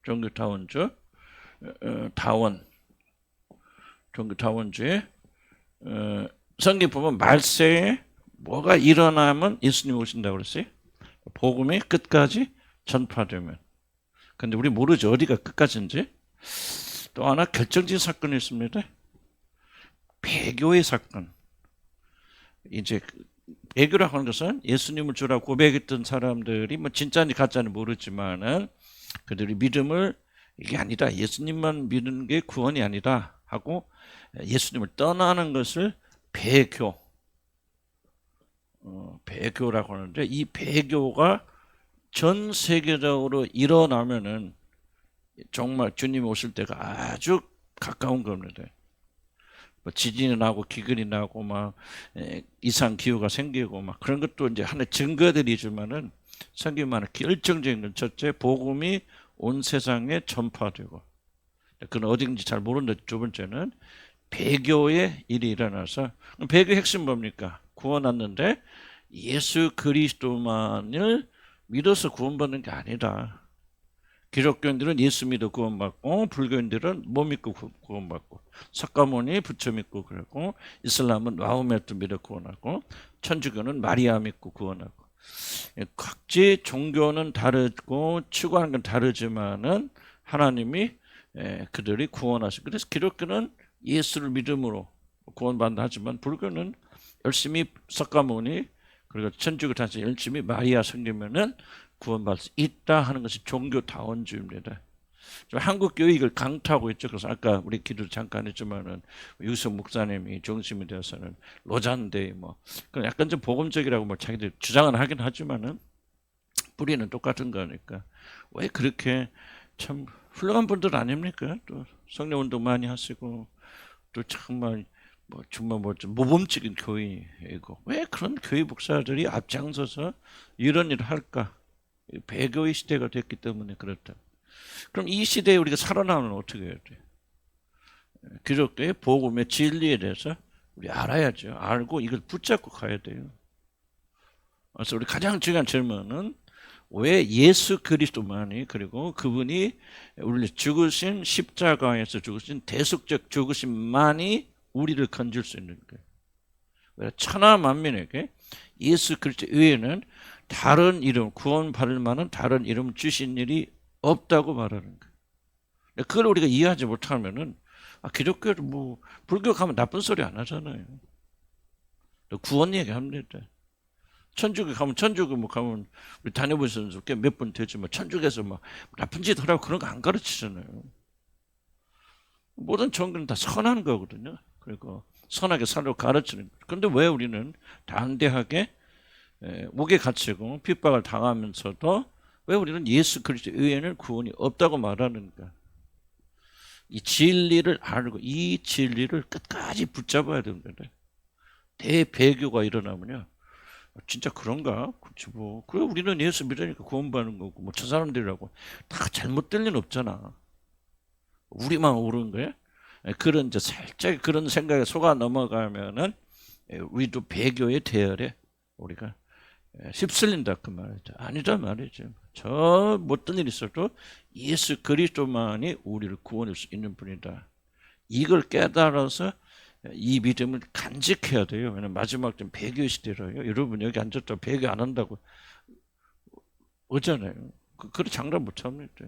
종교타원주, 타원, 종교타원주의 성경 보면 말세에 뭐가 일어나면 예수님이 오신다고 그랬어요. 복음이 끝까지 전파되면. 근데 우리 모르죠. 어디가 끝까지인지. 또 하나 결정적인 사건이 있습니다. 배교의 사건. 이제 배교라고 하는 것은 예수님을 주라고 고백했던 사람들이 뭐 진짜인지 가짜인지 모르지만은 그들이 믿음을 이게 아니다. 예수님만 믿는 게 구원이 아니다 하고 예수님을 떠나는 것을 배교. 배교라고 하는데 이 배교가 전 세계적으로 일어나면은 정말 주님이 오실 때가 아주 가까운 겁니다. 뭐 지진이 나고 기근이 나고 막 이상 기후가 생기고 막 그런 것도 이제 하나의 증거들이지만은 성경만의 결정적인 건 첫째 복음이 온 세상에 전파되고 그건 어딘지 잘 모르는데 두 번째는 배교의 일이 일어나서 배교의 핵심 뭡니까? 구원 얻는데 예수 그리스도만을 믿어서 구원받는 게 아니다. 기독교인들은 예수 믿어 구원받고 불교인들은 못 믿고 구원받고 석가모니 부처 믿고 그러고 이슬람은 마호메트 믿어 구원하고 천주교는 마리아 믿고 구원하고 각지 종교는 다르고 추구하는 건 다르지만은 하나님이 그들이 구원하시고 그래서 기독교는 예수를 믿음으로 구원받는다 하지만 불교는 열심히 석가모니 그리고 천주교 다시 열심히 마리아 섬기면은 구원받을 수 있다 하는 것이 종교다원주의입니다. 한국 교육을 강타하고 있죠. 그래서 아까 우리 기도 잠깐 했지만은 유석 목사님이 중심이 되어서는 로잔데이 뭐 약간 좀 복음적이라고 뭐 자기들 주장은 하긴 하지만은 뿌리는 똑같은 거니까 왜 그렇게 참 훌륭한 분들 아닙니까? 또 성령 운동 많이 하시고 또 정말 뭐 정말 뭐 좀 모범적인 교회이고 왜 그런 교회 목사들이 앞장서서 이런 일을 할까? 배교의 시대가 됐기 때문에 그렇다. 그럼 이 시대에 우리가 살아나면 어떻게 해야 돼? 기독교의 복음의 진리에 대해서 우리 알아야죠. 알고 이걸 붙잡고 가야 돼요. 그래서 우리 가장 중요한 질문은 왜 예수 그리스도만이 그리고 그분이 우리를 죽으신 십자가에서 죽으신 대속적 죽으심만이 우리를 건질 수 있는 거예요. 천하 만민에게 예수 그리스도 외에는 다른 이름, 구원받을 만한 다른 이름 주신 일이 없다고 말하는 거예요. 그걸 우리가 이해하지 못하면은 기독교를 뭐 불교 가면 나쁜 소리 안 하잖아요. 구원 얘기합니다. 천주교 가면 천주교 뭐 가면 우리 다녀보셔서 몇 번 되지만 천주교에서 막 나쁜 짓 하라고 그런 거 안 가르치잖아요. 모든 종교는 다 선한 거거든요. 그리고 선하게 살라고 가르치는 거예요. 그런데 왜 우리는 담대하게 옥에 갇히고 핍박을 당하면서도 왜 우리는 예수 그리스도 외에는 구원이 없다고 말하는가? 이 진리를 알고 이 진리를 끝까지 붙잡아야 됩니다. 대배교가 일어나면요. 진짜 그런가? 그렇지 뭐. 그래 우리는 예수 믿으니까 구원받는 거고 뭐 저 사람들이라고 다 잘못될 리는 없잖아. 우리만 옳은 거야? 그런 이제 살짝 그런 생각에 속아 넘어가면은 우리도 배교의 대열에 우리가 휩쓸린다 그 말이죠. 아니다 말이죠. 저 어떤 일이 있어도 예수 그리스도만이 우리를 구원할 수 있는 분이다. 이걸 깨달아서 이 믿음을 간직해야 돼요. 왜냐면 마지막 좀 배교 시대라요. 여러분 여기 앉았다 배교 안 한다고 오잖아요. 그걸 장담 못 합니다.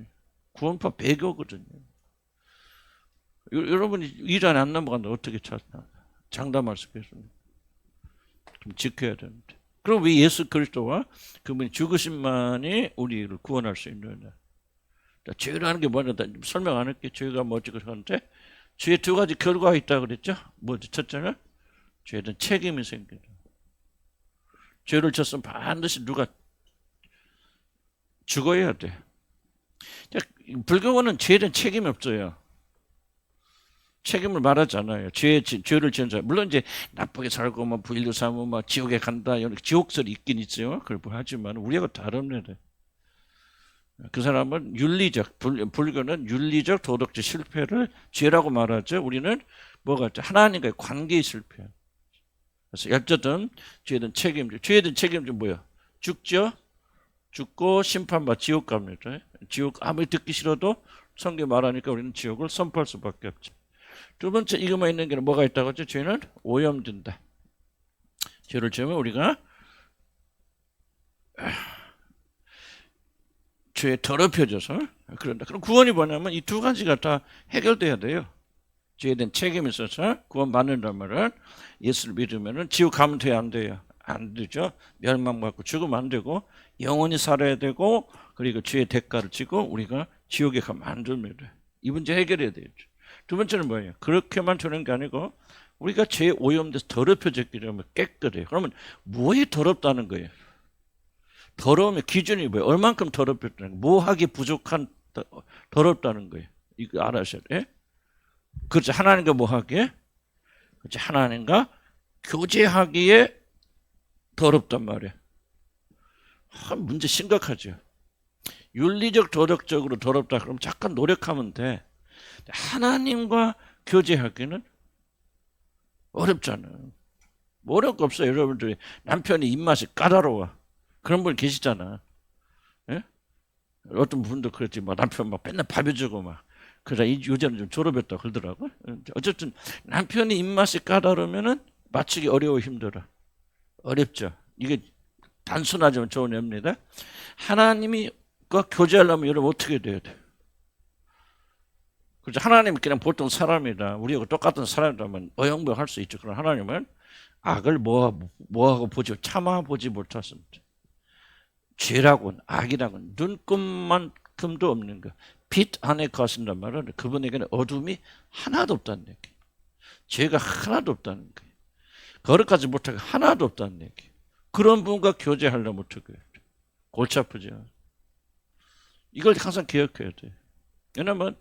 구원파 배교거든요. 여러분이 일 안에 안 넘어간다 어떻게 장담할 수 있겠습니까? 좀 지켜야 됩니다. 그럼 왜 예수 그리스도와 그분이 죽으심만이 우리를 구원할 수 있느냐? 죄라는 게 뭐냐? 설명 안 할게. 죄가 뭐지 그러는데 죄에 두 가지 결과가 있다고 그랬죠? 뭐지? 첫째는 죄는 책임이 생긴다. 죄를 졌으면 반드시 누가 죽어야 돼. 불교는 죄에 대한 책임이 없어요. 책임을 말하잖아요. 죄를 지은 사람. 물론 이제 나쁘게 살고 뭐 부인도 삼고 뭐 지옥에 간다. 이런 지옥설이 있긴 있어요. 그걸 하지만 우리하고 다릅니다. 그 사람은 윤리적, 불교는 윤리적 도덕적 실패를 죄라고 말하죠. 우리는 뭐가 있죠? 하나님과의 관계의 실패. 그래서 어쨌든 죄든 책임져. 죄든 책임져 뭐야? 죽죠. 죽고 심판받아 지옥 갑니다. 지옥 아무리 듣기 싫어도 성경 말하니까 우리는 지옥을 선포할 수밖에 없죠. 두 번째 이것만 있는 게 뭐가 있다고 하죠? 죄는 오염된다. 죄를 지으면 우리가 죄에 더럽혀져서 그런다. 그럼 구원이 뭐냐면 이 두 가지가 다 해결돼야 돼요. 죄에 대한 책임이 있어서 구원받는단 말은 예수를 믿으면 지옥 가면 돼요, 안 돼요? 안 되죠. 멸망받고 죽으면 안 되고 영원히 살아야 되고 그리고 죄의 대가를 지고 우리가 지옥에 가면 안 됩니다. 이 문제 해결해야 되죠. 두 번째는 뭐예요? 그렇게만 되는 게 아니고 우리가 죄에 오염돼서 더럽혀졌기 때문에 깨끗해요. 그러면 뭐에 더럽다는 거예요? 더러움의 기준이 뭐예요? 얼만큼 더럽혔다는 거예요? 뭐하기 부족한 더럽다는 거예요. 이거 알아셔야 돼. 그렇죠. 하나님과 뭐하기에? 그렇죠. 하나님과 교제하기에 더럽단 말이에요. 문제 심각하죠. 윤리적 도덕적으로 더럽다 그러면 잠깐 노력하면 돼. 하나님과 교제하기는 어렵잖아요. 뭐 어려울 거 없어요. 여러분들이 남편이 입맛이 까다로워. 그런 분 계시잖아. 예? 어떤 분도 그렇지. 막 남편 막 맨날 밥해주고 막. 그래 이 여자는 좀 졸업했다 그러더라고. 어쨌든 남편이 입맛이 까다로우면은 맞추기 어려워 힘들어. 어렵죠. 이게 단순하지만 좋은 예입니다. 하나님과 교제하려면 여러분 어떻게 돼야 돼? 그렇죠. 하나님은 그냥 보통 사람이다. 우리하고 똑같은 사람이라면 어영부할 수 있죠. 그러나 하나님은 악을 뭐하고 보지 참아보지 못하십니다. 죄라고는 악이라고는 눈꼽만큼도 없는 거. 빛 안에 거신단 말은 그분에게는 어둠이 하나도 없다는 얘기. 죄가 하나도 없다는 거예요. 거룩하지 못하게 하나도 없다는 얘기. 그런 분과 교제하려면 어떻게 해요? 골치 아프죠. 이걸 항상 기억해야 돼. 왜냐하면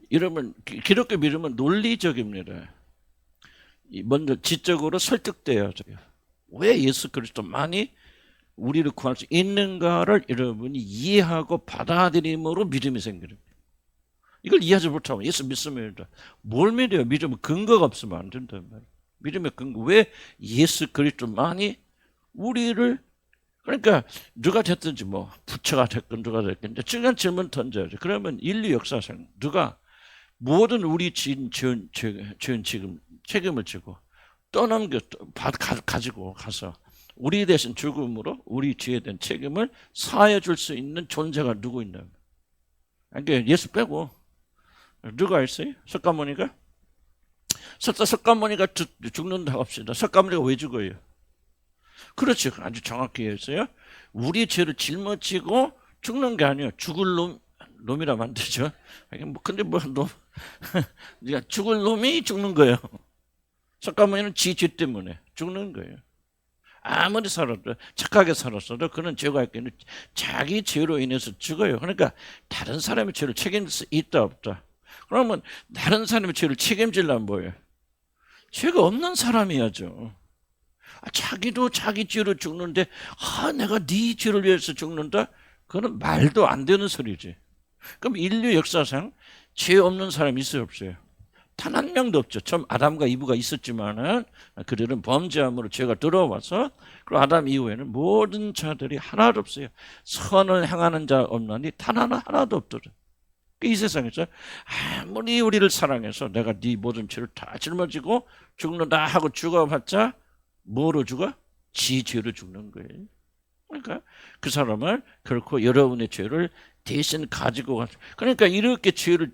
이러면 기독교 믿음은 논리적입니다. 먼저 지적으로 설득돼야 돼요. 왜 예수 그리스도만이 우리를 구할 수 있는가를 여러분이 이해하고 받아들임으로 믿음이 생기는 거예요. 이걸 이해하지 못하면 예수 믿으면 뭘 믿어요? 믿으면 근거가 없으면 안 된단 말이에요. 믿음의 근거. 왜 예수 그리스도만이 우리를 그러니까 누가 됐든지 뭐 부처가 됐건 누가 됐건 중요한 질문 던져야죠. 그러면 인류 역사상 누가 모든 우리 죄인 지금 책임을 지고 떠넘겨 가지고 가서 우리 대신 죽음으로 우리 죄에 대한 책임을 사해 줄 수 있는 존재가 누구 있나요? 그러니까 예수 빼고 누가 있어요? 석가모니가? 석가모니가 죽는다고 합시다. 석가모니가 왜 죽어요? 그렇죠. 아주 정확히 했어요. 우리 죄를 짊어지고 죽는 게 아니에요. 죽을 놈이라 만들죠. 근데 죽을 놈이 죽는 거예요. 석가모니는 지 죄 때문에 죽는 거예요. 아무리 살아도 착하게 살았어도 그는 죄가 있기는 자기 죄로 인해서 죽어요. 그러니까 다른 사람의 죄를 책임질 수 있다 없다. 그러면 다른 사람의 죄를 책임지려면 뭐예요? 죄가 없는 사람이야죠. 자기도 자기 죄로 죽는데 내가 네 죄를 위해서 죽는다? 그건 말도 안 되는 소리지. 그럼 인류 역사상 죄 없는 사람이 있어요 없어요? 단 한 명도 없죠. 처음 아담과 이브가 있었지만은 그들은 범죄함으로 죄가 들어와서 그리고 아담 이후에는 모든 자들이 하나도 없어요. 선을 행하는 자 없나니 단 하나도 없더라. 이 세상에서 아무리 우리를 사랑해서 내가 네 모든 죄를 다 짊어지고 죽는다 하고 죽어봤자 뭐로 죽어? 지 죄로 죽는 거예요. 그러니까 그 사람은 결코 여러분의 죄를 대신 가지고 가. 그러니까 이렇게 죄를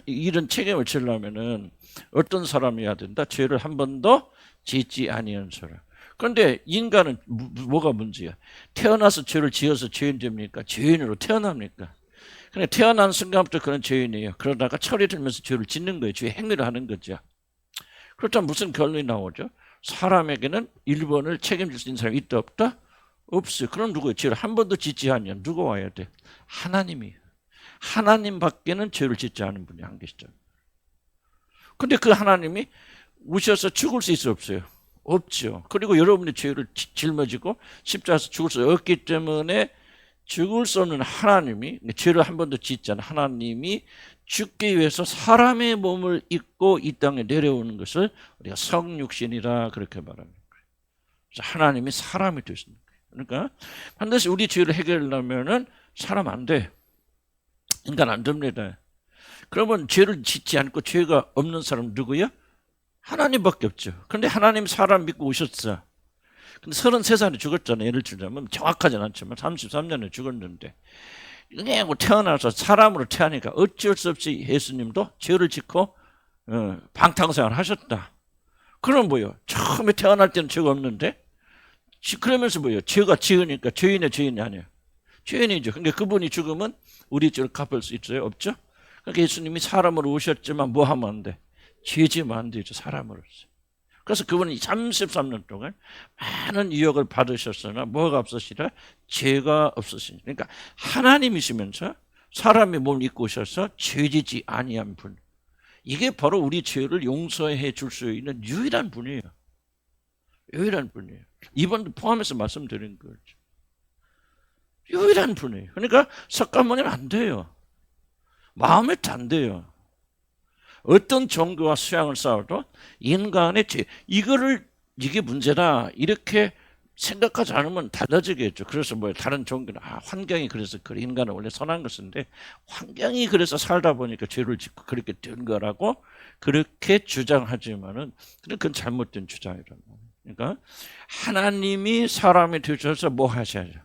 이런 책임을 지려면은 어떤 사람이어야 된다? 죄를 한 번도 짓지 아니한 사람. 그런데 인간은 뭐가 문제야? 태어나서 죄를 지어서 죄인 됩니까? 죄인으로 태어납니까? 그냥 태어난 순간부터 그런 죄인이에요. 그러다가 철이 들면서 죄를 짓는 거예요. 죄 행위를 하는 거죠. 그렇다면 무슨 결론이 나오죠? 사람에게는 1번을 책임질 수 있는 사람이 있다 없다? 없어요. 그럼 누구예요? 죄를 한 번도 짓지 않으면 누가 와야 돼? 하나님이에요. 하나님밖에는 죄를 짓지 않은 분이 안 계시죠. 근데 그 하나님이 오셔서 죽을 수 있어 없어요? 없죠. 그리고 여러분의 죄를 짊어지고 십자가에서 죽을 수 없기 때문에 죽을 수 없는 하나님이 죄를 한 번도 짓지 않은 하나님이 죽기 위해서 사람의 몸을 입고 이 땅에 내려오는 것을 우리가 성육신이라 그렇게 말합니다. 그래서 하나님이 사람이 되신 거예요. 그러니까 반드시 우리 죄를 해결하려면은 사람 안 돼. 인간 안 됩니다. 그러면 죄를 짓지 않고 죄가 없는 사람 누구야? 하나님밖에 없죠. 그런데 하나님 사람 믿고 오셨어. 근데 33살에 죽었잖아요. 예를 들자면 정확하진 않지만 33년에 죽었는데 그냥 태어나서 사람으로 태어나니까 어쩔 수 없이 예수님도 죄를 짓고 방탕생활을 하셨다. 그럼 뭐요? 처음에 태어날 때는 죄가 없는데 그러면서 뭐요? 죄가 지으니까 죄인의 죄인이 아니에요. 죄인이죠. 그러니까 그분이 죽으면 우리 죄를 갚을 수 있어요? 없죠? 그러니까 예수님이 사람으로 오셨지만 뭐 하면 안 돼? 죄 지으면 안 되죠. 사람으로서. 그래서 그분이 33년 동안 많은 유혹을 받으셨으나 뭐가 없으시라? 죄가 없으시니. 그러니까 하나님이시면서 사람의 몸을 입고 오셔서 죄지지 아니한 분. 이게 바로 우리 죄를 용서해 줄 수 있는 유일한 분이에요. 유일한 분이에요. 이번도 포함해서 말씀드린 거죠. 유일한 분이에요. 그러니까 삭감하면 안 돼요. 마음에 안 돼요. 어떤 종교와 수양을 쌓아도 인간의 죄, 이게 문제다 이렇게 생각하지 않으면 달라지겠죠. 그래서 뭐 다른 종교는 환경이 그래서 그래. 인간은 원래 선한 것인데 환경이 그래서 살다 보니까 죄를 짓고 그렇게 된 거라고 그렇게 주장하지만은 그건 잘못된 주장이란 말이에요. 그러니까 하나님이 사람이 되셔서 뭐 하셔야죠?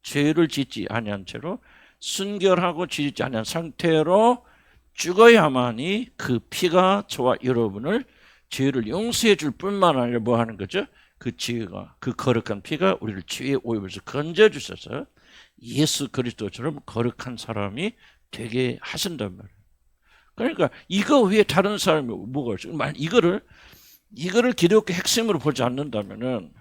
죄를 짓지 아니한 채로 순결하고 짓지 아니한 상태로 죽어야만이 그 피가 저와 여러분을 죄를 용서해 줄 뿐만 아니라 뭐 하는 거죠? 그 죄가, 그 거룩한 피가 우리를 죄의 오염에서 건져주셔서 예수 그리스도처럼 거룩한 사람이 되게 하신단 말이에요. 그러니까 이거 외에 다른 사람이 뭐가 있어요? 이거를 기독교 핵심으로 보지 않는다면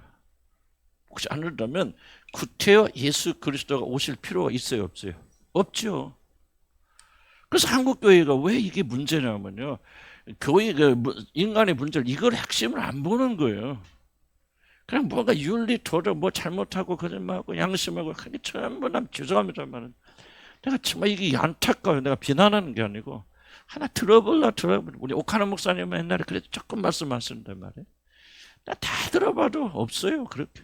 구태여 예수 그리스도가 오실 필요가 있어요, 없어요? 없죠. 그래서 한국 교회가 왜 이게 문제냐면요, 교회가 인간의 문제를 이걸 핵심을 안 보는 거예요. 그냥 뭔가 윤리, 도덕, 뭐 잘못하고 거짓말하고 양심하고 그게 전부 남 죄송합니다만 내가 정말 이게 안타까워요. 내가 비난하는 게 아니고 하나 들어볼라. 우리 오카노 목사님은 옛날에 그래도 조금 말씀하셨단 말이에요. 나 다 들어봐도 없어요. 그렇게.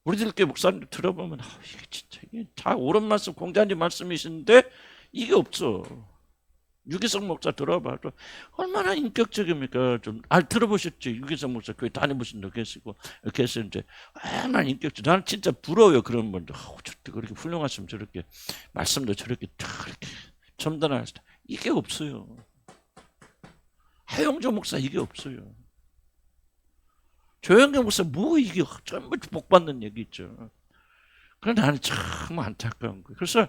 우리들께 목사님 들어보면 이게 진짜 이게 다 옳은 말씀, 공자님 말씀이신데 이게 없어. 유기성 목사 들어봐도 얼마나 인격적입니까? 좀 들어보셨죠? 유기성 목사 교회 다녀보신 분 계시는데 얼마나 인격적. 나는 진짜 부러워요. 그런 분들. 저렇게 그렇게 훌륭하시면 저렇게 말씀도 저렇게 이렇게 첨단하시다. 이게 없어요. 하영조 목사 이게 없어요. 조영경 목사 뭐 이게 전부 복받는 얘기 있죠. 그런데 나는 참 안타까운 거예요. 그래서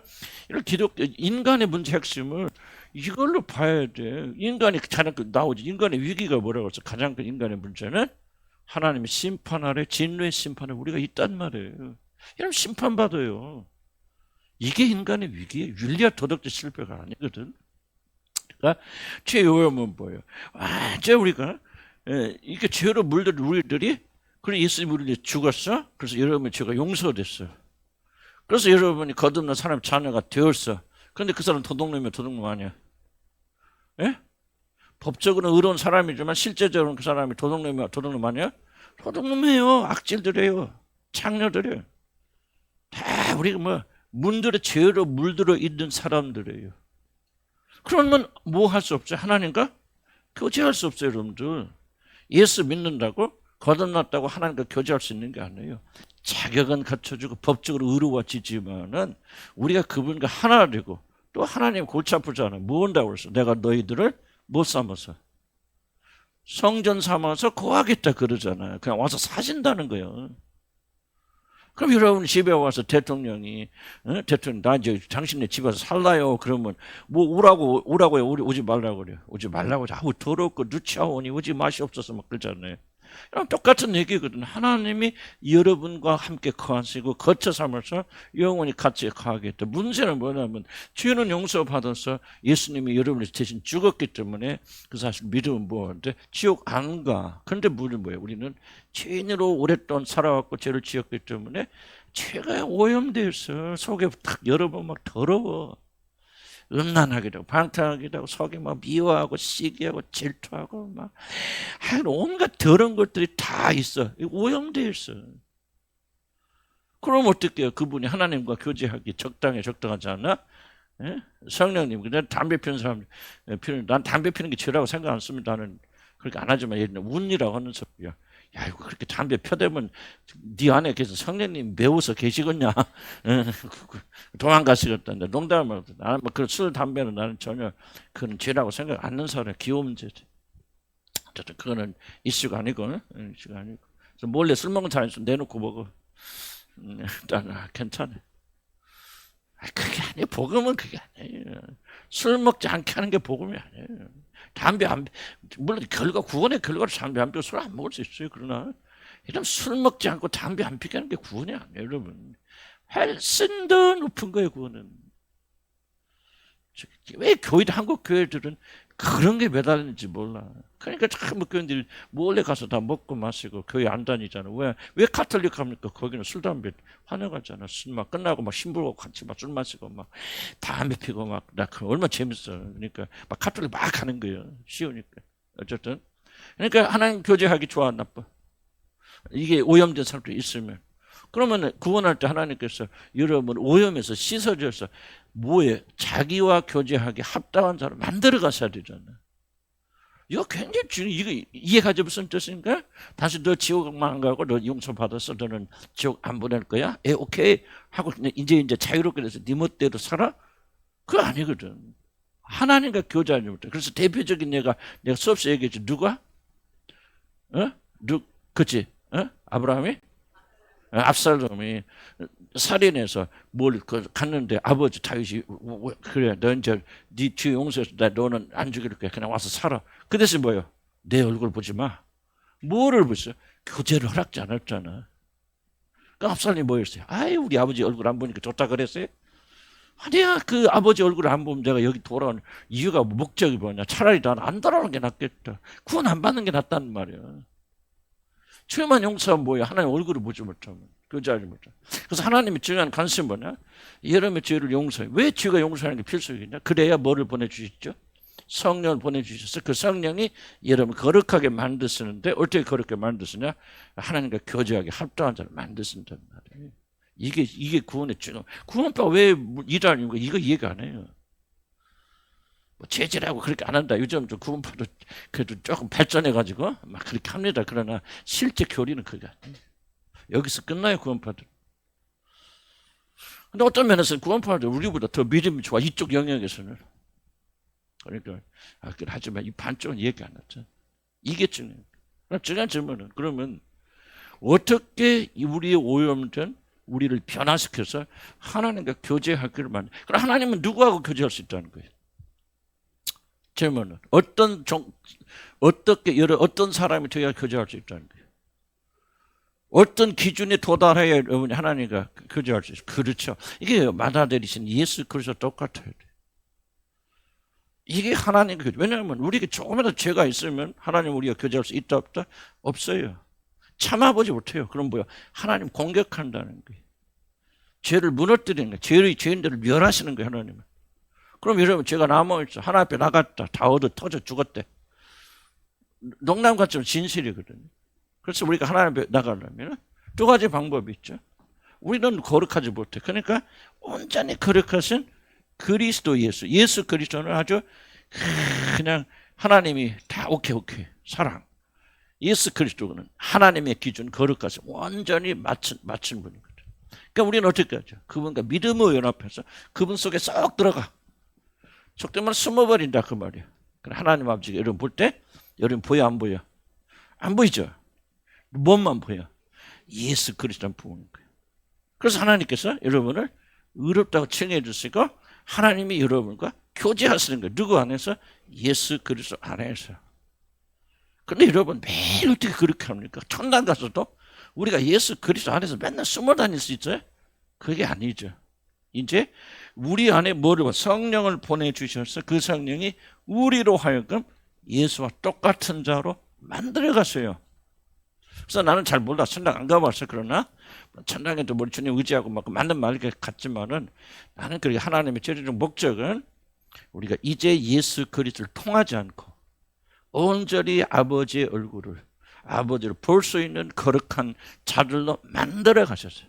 이런 기독교 인간의 문제 핵심을 이걸로 봐야 돼. 인간이 가장 나오지. 인간의 위기가 뭐라고 해서 가장 큰 인간의 문제는 하나님의 심판 아래 진노의 심판에 우리가 있단 말이에요. 이러면 심판받아요. 이게 인간의 위기예요. 윤리와 도덕적 실패가 아니거든. 그러니까 죄오염은 뭐예요? 완전 우리가 이게 죄로 물들 우리들이 그래 예수님 우리 죽었어. 그래서 여러분의 죄가 용서됐어. 그래서 여러분이 거듭난 사람 자녀가 되었어. 그런데 그 사람 도둑놈이면 도둑놈 아니야? 예? 법적으로는 의로운 사람이지만 실제적으로는 그 사람이 도둑놈이야? 도둑놈 아니야? 도둑놈이에요. 악질들이에요. 창녀들이에요. 다 우리가 뭐 문들에 죄로 물들어 있는 사람들이에요. 그러면 뭐 할 수 없어요? 하나님과 교제할 수 없어요, 여러분들. 예수 믿는다고 거듭났다고 하나님과 교제할 수 있는 게 아니에요. 자격은 갖춰주고 법적으로 의로워지지만은 우리가 그분과 하나 되고 또 하나님 골치 아프잖아요. 뭐 한다고 그랬어? 내가 너희들을 못 삼아서 성전 삼아서 구하겠다 그러잖아요. 그냥 와서 사신다는 거예요. 그럼 여러분 집에 와서 대통령이 대통령 나 이제 당신네 집에 와서 살라요. 그러면 뭐 오라고요. 우리 오지 말라고 그래요. 오지 말라고 아우 더럽고 누치하오니 오지 마시옵소서 막 그러잖아요. 똑같은 얘기거든. 하나님이 여러분과 함께 거하시고 거쳐 삼아서 영원히 같이 거하겠다. 문제는 뭐냐면 죄는 용서받아서 예수님이 여러분을 대신 죽었기 때문에 그 사실 믿으면 뭐하는데 지옥 안 가. 그런데 문제는 뭐예요? 우리는 죄인으로 오랫동안 살아왔고 죄를 지었기 때문에 죄가 오염되어 있어. 속에 탁 열어보면 막 더러워. 음란하기도 하고 방탕하기도 하고 속에 막 미워하고 시기하고 질투하고 막 온갖 더러운 것들이 다 있어. 오염되어 있어. 그럼 어떻게 해요? 그분이 하나님과 교제하기 적당하지 않나? 예? 성령님, 그냥 담배 피는 사람, 난 담배 피는 게 죄라고 생각 안 씁니다. 나는 그렇게 안 하지만 예를 들면 운이라고 하는 소리야. 야, 이거 그렇게 담배 펴대면 네 안에 계속 성령님 매워서 계시겠냐? 도망가시겠다는데 농담을 나는 뭐술 담배는 나는 전혀 그런 죄라고 생각 안 하는 사람 기호 문제지. 어쨌든 그거는 이슈가 아니고, 이슈가 아니고. 그래서 몰래 술 먹는 사람 있으면 내놓고 먹어. 일단 괜찮아. 그게 아니에요. 복음은 그게 아니에요. 술 먹지 않게 하는 게 복음이 아니에요. 담배 안, 물론 구원의 결과로 담배 안 피우고 술 안 먹을 수 있어요. 그러나 이런 술 먹지 않고 담배 안 피게 하는 게 구원이 아니에요, 여러분. 훨씬 더 높은 거예요, 구원은. 왜 한국 교회들은 그런 게 매달리는지 몰라. 그러니까 참 교인들이 몰래 가서 다 먹고 마시고 교회 안 다니잖아. 왜 카톨릭 합니까? 거기는 술 담배 환영하잖아. 술 막 끝나고 막 신부하고 같이 막 술 마시고 막 담배 피고 막 나 얼마나 재밌어. 그러니까 막 카톨릭 막 하는 거예요. 쉬우니까. 어쨌든 그러니까 하나님 교제하기 좋아 나빠. 이게 오염된 상태에 있으면. 그러면 구원할 때 하나님께서 여러분 오염에서 씻어져서 뭐예요? 자기와 교제하기 합당한 자를 만들어 가셔야 되잖아. 이거 굉장히 이거 이해가지 무슨 뜻인가? 다시 너 지옥만 안 가고 너 용서받아서 너는 지옥 안 보낼 거야? 오케이 하고 이제 자유롭게 돼서 네 멋대로 살아? 그거 아니거든. 하나님과 교제하는 것. 그래서 대표적인 내가 수업에서 얘기했지. 누가? 그치? 아브라함이? 압살롬이 살인해서 갔는데 아버지 다윗이 그래 너 이제 네 죄 용서해서 너는 안 죽일 거야 그냥 와서 살아. 그 대신 뭐예요? 내 얼굴 보지 마. 뭐를 보세요? 교제를 허락지 않았잖아. 그 압살롬이 뭐였어요? 아이 우리 아버지 얼굴 안 보니까 좋다 그랬어요? 아니야. 그 아버지 얼굴 안 보면 내가 여기 돌아오는 이유가 목적이 뭐냐. 차라리 난 안 돌아오는 게 낫겠다. 구원 안 받는 게 낫다는 말이야. 죄만 용서하면 뭐야? 하나님 얼굴을 보지 못하면 교제하지 못하면. 그래서 하나님이 중요한 관심은 뭐냐? 여러분의 죄를 용서해. 왜 죄가 용서하는 게 필수이냐? 그래야 뭐를 보내주셨죠? 성령을 보내주셔서 그 성령이 여러분 거룩하게 만드시는데 어떻게 거룩하게 만드시냐? 하나님과 교제하게 합당한 자를 만드신단 말이에요. 이게 구원의 중요. 구원파 왜 일하는 거 이거 이해가 안 해요. 죄질하고 그렇게 안 한다. 요즘 좀 구원파도 그래도 조금 발전해가지고 막 그렇게 합니다. 그러나 실제 교리는 그게 아니에요. 여기서 끝나요, 구원파들. 근데 어떤 면에서 구원파들 우리보다 더 믿음이 좋아. 이쪽 영역에서는. 그러니까 하지만 이 반쪽은 얘기 안 하죠. 이게 중요해요. 중요한 질문은 그러면 어떻게 우리의 오염된 우리를 변화시켜서 하나님과 교제하기를 만들. 그럼 하나님은 누구하고 교제할 수 있다는 거예요? 질문은 어떤 사람이 되어야 교제할 수 있다는 거예요? 어떤 기준에 도달해야 하나님과 교제할 수 있어요? 그렇죠. 이게 받아들이신 예수 그리스도 똑같아야 돼요. 이게 하나님과 교제. 왜냐하면 우리가 조금이라도 죄가 있으면 하나님 우리가 교제할 수 있다 없다? 없어요. 참아보지 못해요. 그럼 뭐야? 하나님 공격한다는 거예요. 죄를 무너뜨리는 거예요. 죄인들을 멸하시는 거예요. 하나님은. 그럼 여러분 죄가 남아있어. 하나님 앞에 나갔다. 다 터져 죽었대. 농담 같지만 진실이거든요. 그래서 우리가 하나님 앞에 나가려면 두 가지 방법이 있죠. 우리는 거룩하지 못해. 그러니까 온전히 거룩하신 그리스도 예수 그리스도는 아주 그냥 하나님이 다 오케이 사랑. 예수 그리스도는 하나님의 기준 거룩하신 완전히 맞춘 분이거든. 그러니까 우리는 어떻게 하죠? 그분과 믿음을 연합해서 그분 속에 쏙 들어가. 속된 말로 숨어버린다 그 말이야. 하나님 아버지가 여러분 볼 때 여러분 보여 안 보여? 안 보이죠? 뭔만 보여? 예수 그리스도는 보이는 거예요. 그래서 하나님께서 여러분을 의롭다고 칭해 주시고 하나님이 여러분과 교제하시는 거예요. 누구 안에서? 예수 그리스도 안에서. 그런데 여러분 매일 어떻게 그렇게 합니까? 천당 가서도 우리가 예수 그리스도 안에서 맨날 숨어 다닐 수 있어요? 그게 아니죠. 이제 우리 안에 뭐를 성령을 보내주셔서 그 성령이 우리로 하여금 예수와 똑같은 자로 만들어 가세요. 그래서 나는 잘 몰라. 천당 안 가봤어. 그러나 천당에도 우리 주님 의지하고 막 맞는 말 같지만은 나는 그렇게 하나님의 최종적 목적은 우리가 이제 예수 그리스도를 통하지 않고 온전히 아버지의 얼굴을 아버지를 볼 수 있는 거룩한 자들로 만들어 가셨어요.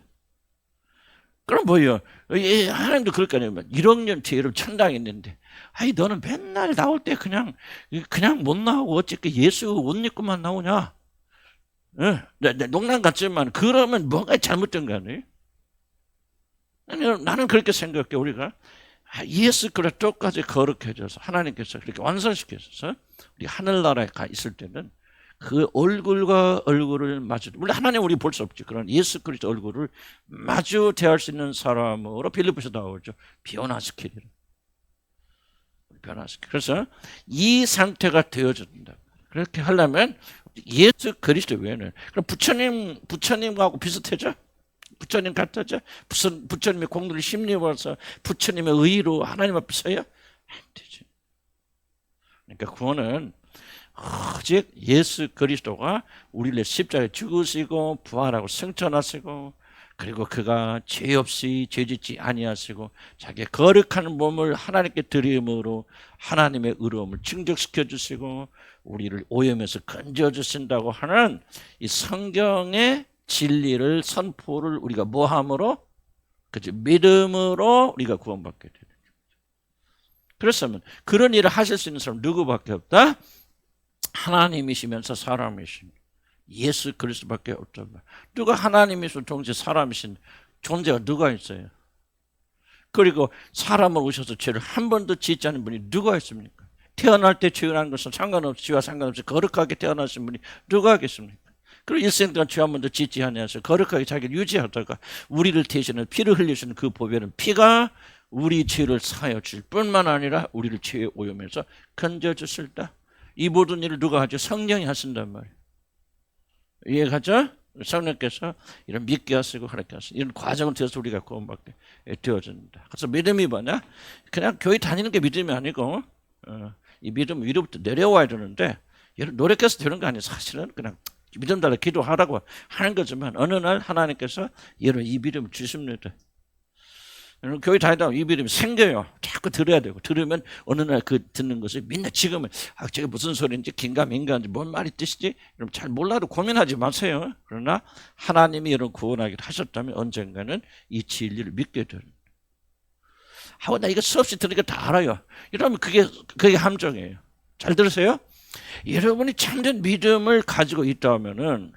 그럼 뭐예요? 하나님도 그럴 거 아니에요. 1억 년 뒤에 여러분 천당에 있는데, 아이 너는 맨날 나올 때 그냥 못 나오고 어찌게 예수 옷 입고만 나오냐? 농담 같지만 그러면 뭔가 잘못된 거 아니에요? 나는 그렇게 생각해. 우리가 예수 그리스도까지 거룩해져서 하나님께서 그렇게 완성시켜서 우리 하늘나라에 가 있을 때는 그 얼굴과 얼굴을 마주, 물론 하나님 우리 볼 수 없죠. 그런 예수 그리스도 얼굴을 마주 대할 수 있는 사람으로 빌립보서 나오죠. 변화시키리라. 변화시키. 그래서 이 상태가 되어진다. 그렇게 하려면 예수 그리스도 외에는, 그럼 부처님하고 비슷해져? 부처님 같아져? 무슨 부처님의 공로를 힘입어서 부처님의 의로 하나님 앞에 서요? 안 되지. 그러니까 구원은 오직 예수 그리스도가 우리를 십자가에 죽으시고 부활하고 승천하시고, 그리고 그가 죄 없이 죄짓지 아니하시고 자기의 거룩한 몸을 하나님께 드림으로 하나님의 의로움을 증적시켜 주시고 우리를 오염에서 건져 주신다고 하는 이 성경의 진리를 선포를 우리가 뭐함으로? 그죠? 믿음으로 우리가 구원받게 되는 거죠. 그렇다면 그런 일을 하실 수 있는 사람 누구밖에 없다? 하나님이시면서 사람이신 예수 그리스도밖에 없단 말이에요. 누가 하나님이시고 동시에 사람이신 존재가 누가 있어요? 그리고 사람을 오셔서 죄를 한 번도 짓지 않은 분이 누가 있습니까? 태어날 때 죄한 것은 상관없이, 죄와 상관없이 거룩하게 태어나신 분이 누가 계십니까? 그리고 일생 동안 죄 한 번도 짓지 않아서 거룩하게 자기를 유지하다가 우리를 대신해 피를 흘리시는 그 보배는 피가 우리 죄를 사하여 줄 뿐만 아니라 우리를 죄의 오염에서 건져주실다. 이 모든 일을 누가 하죠? 성령이 하신단 말이에요. 이해가죠? 성령께서 이런 믿게 하시고 하게 하시고 이런 과정을 통해서 우리가 구원받게 되어진다. 그래서 믿음이 뭐냐? 그냥 교회 다니는 게 믿음이 아니고 이 믿음 위로부터 내려와야 되는데 노력해서 되는 거 아니에요. 사실은 그냥 믿음 달라 기도하라고 하는 거지만 어느 날 하나님께서 여러분 이 믿음을 주십니다. 교회 다니다 이 믿음이 생겨요. 자꾸 들어야 되고 들으면 어느 날 그 듣는 것을 믿는 지금은 저게 무슨 소리인지 긴가민가인지 뭔 말이 뜻이지? 여러분 잘 몰라도 고민하지 마세요. 그러나 하나님이 여러분 구원하기를 하셨다면 언젠가는 이 진리를 믿게 되는. 나 이거 수없이 들으니까 다 알아요. 이러면 그게 함정이에요. 잘 들으세요? 여러분이 참된 믿음을 가지고 있다면은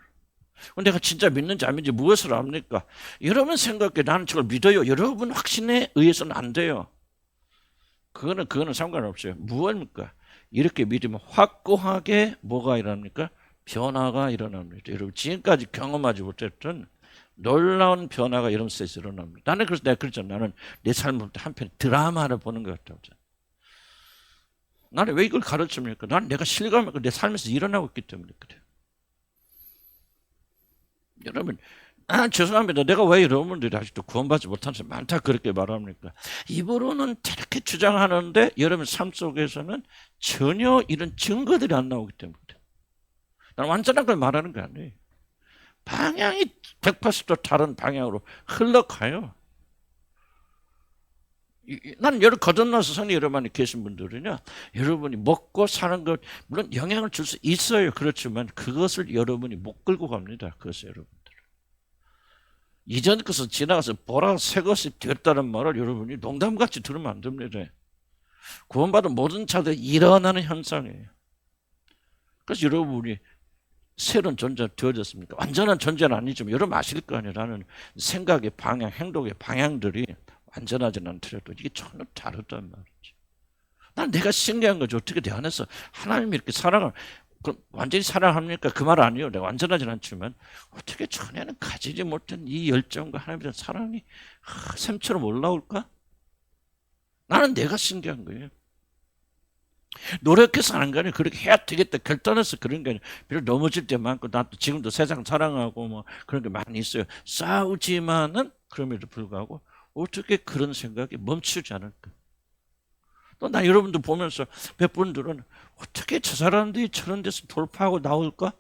내가 진짜 믿는지 안 믿는지 무엇을 압니까? 여러분 생각에 나는 저걸 믿어요. 여러분 확신에 의해서는 안 돼요. 그거는 상관없어요. 무엇입니까? 이렇게 믿으면 확고하게 뭐가 일어납니까? 변화가 일어납니다. 여러분 지금까지 경험하지 못했던 놀라운 변화가 이런 데서 일어납니다. 그래서 내가 그랬잖아. 나는 내 삶을 한편 드라마를 보는 것 같다고. 나는 왜 이걸 가르칩니까? 나는 내가 실감하고 내 삶에서 일어나고 있기 때문에 그래요. 여러분, 죄송합니다. 내가 왜 여러분들이 아직도 구원받지 못하는 사람 많다 그렇게 말합니까? 입으로는 저렇게 주장하는데 여러분 삶 속에서는 전혀 이런 증거들이 안 나오기 때문에 나는 완전한 걸 말하는 거 아니에요. 방향이 180도 다른 방향으로 흘러가요. 나는 여러분 거듭나서 성령 여러분이 계신 분들은요, 여러분이 먹고 사는 것 물론 영향을 줄 수 있어요. 그렇지만 그것을 여러분이 못 끌고 갑니다. 그것을 여러분들 이전 것을 지나가서 보라 새 것이 됐다는 말을 여러분이 농담같이 들으면 안 됩니다. 구원받은 모든 자들이 일어나는 현상이에요. 그래서 여러분이 새로운 존재가 되어졌습니까? 완전한 존재는 아니지만 여러분 아실 거 아니에요. 나는 생각의 방향, 행동의 방향들이 완전하지는 않더라도 이게 전혀 다르단 말이지. 난 내가 신기한 거죠. 어떻게 내 안에서 하나님이 이렇게 사랑을, 완전히 사랑합니까? 그 말 아니에요. 내가 완전하지는 않지만 어떻게 전에는 가지지 못한 이 열정과 하나님에 대한 사랑이 샘처럼 올라올까? 나는 내가 신기한 거예요. 노력해서 하는 거 아니에요. 그렇게 해야 되겠다 결단해서 그런 게 아니에요. 비록 넘어질 때 많고 나도 지금도 세상 사랑하고 뭐 그런 게 많이 있어요. 싸우지만은 그럼에도 불구하고 어떻게 그런 생각이 멈추지 않을까? 또 나 여러분들 보면서 몇 분들은 어떻게 저 사람들이 저런 데서 돌파하고 나올까?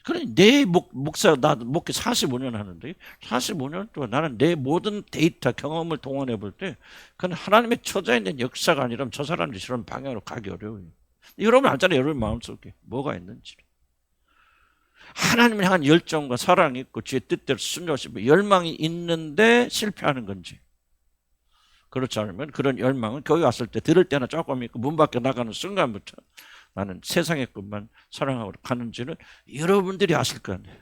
그래 내 목사 나 목회 45년 하는데 45년 동안 나는 내 모든 데이터 경험을 동원해 볼 때 그건 하나님의 초자에 있는 역사가 아니라면 저 사람들이 저런 방향으로 가기 어려워요. 여러분 알잖아요. 여러분 마음속에 뭐가 있는지. 하나님을 향한 열정과 사랑이 있고 주의 뜻대로 순종하고 싶은 열망이 있는데 실패하는 건지, 그렇지 않으면 그런 열망은 교회 왔을 때 들을 때나 조금 있고 문 밖에 나가는 순간부터 나는 세상의 것만 사랑하고 가는지는 여러분들이 아실 거 아니에요.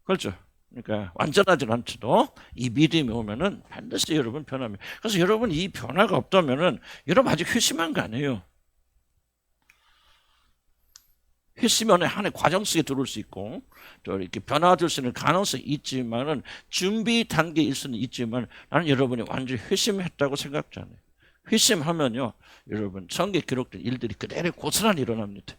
그렇죠? 그러니까 완전하지 않지도 이 믿음이 오면은 반드시 여러분 변합니다. 그래서 여러분 이 변화가 없다면은 여러분 아직 회심한 거 아니에요. 회심연의 하나의 과정 속에 들어올 수 있고 또 이렇게 변화될 수 있는 가능성이 있지만은 준비 단계일 수는 있지만 나는 여러분이 완전히 회심했다고 생각지 않아요. 회심하면요, 여러분 성경에 기록된 일들이 그대로 고스란히 일어납니다.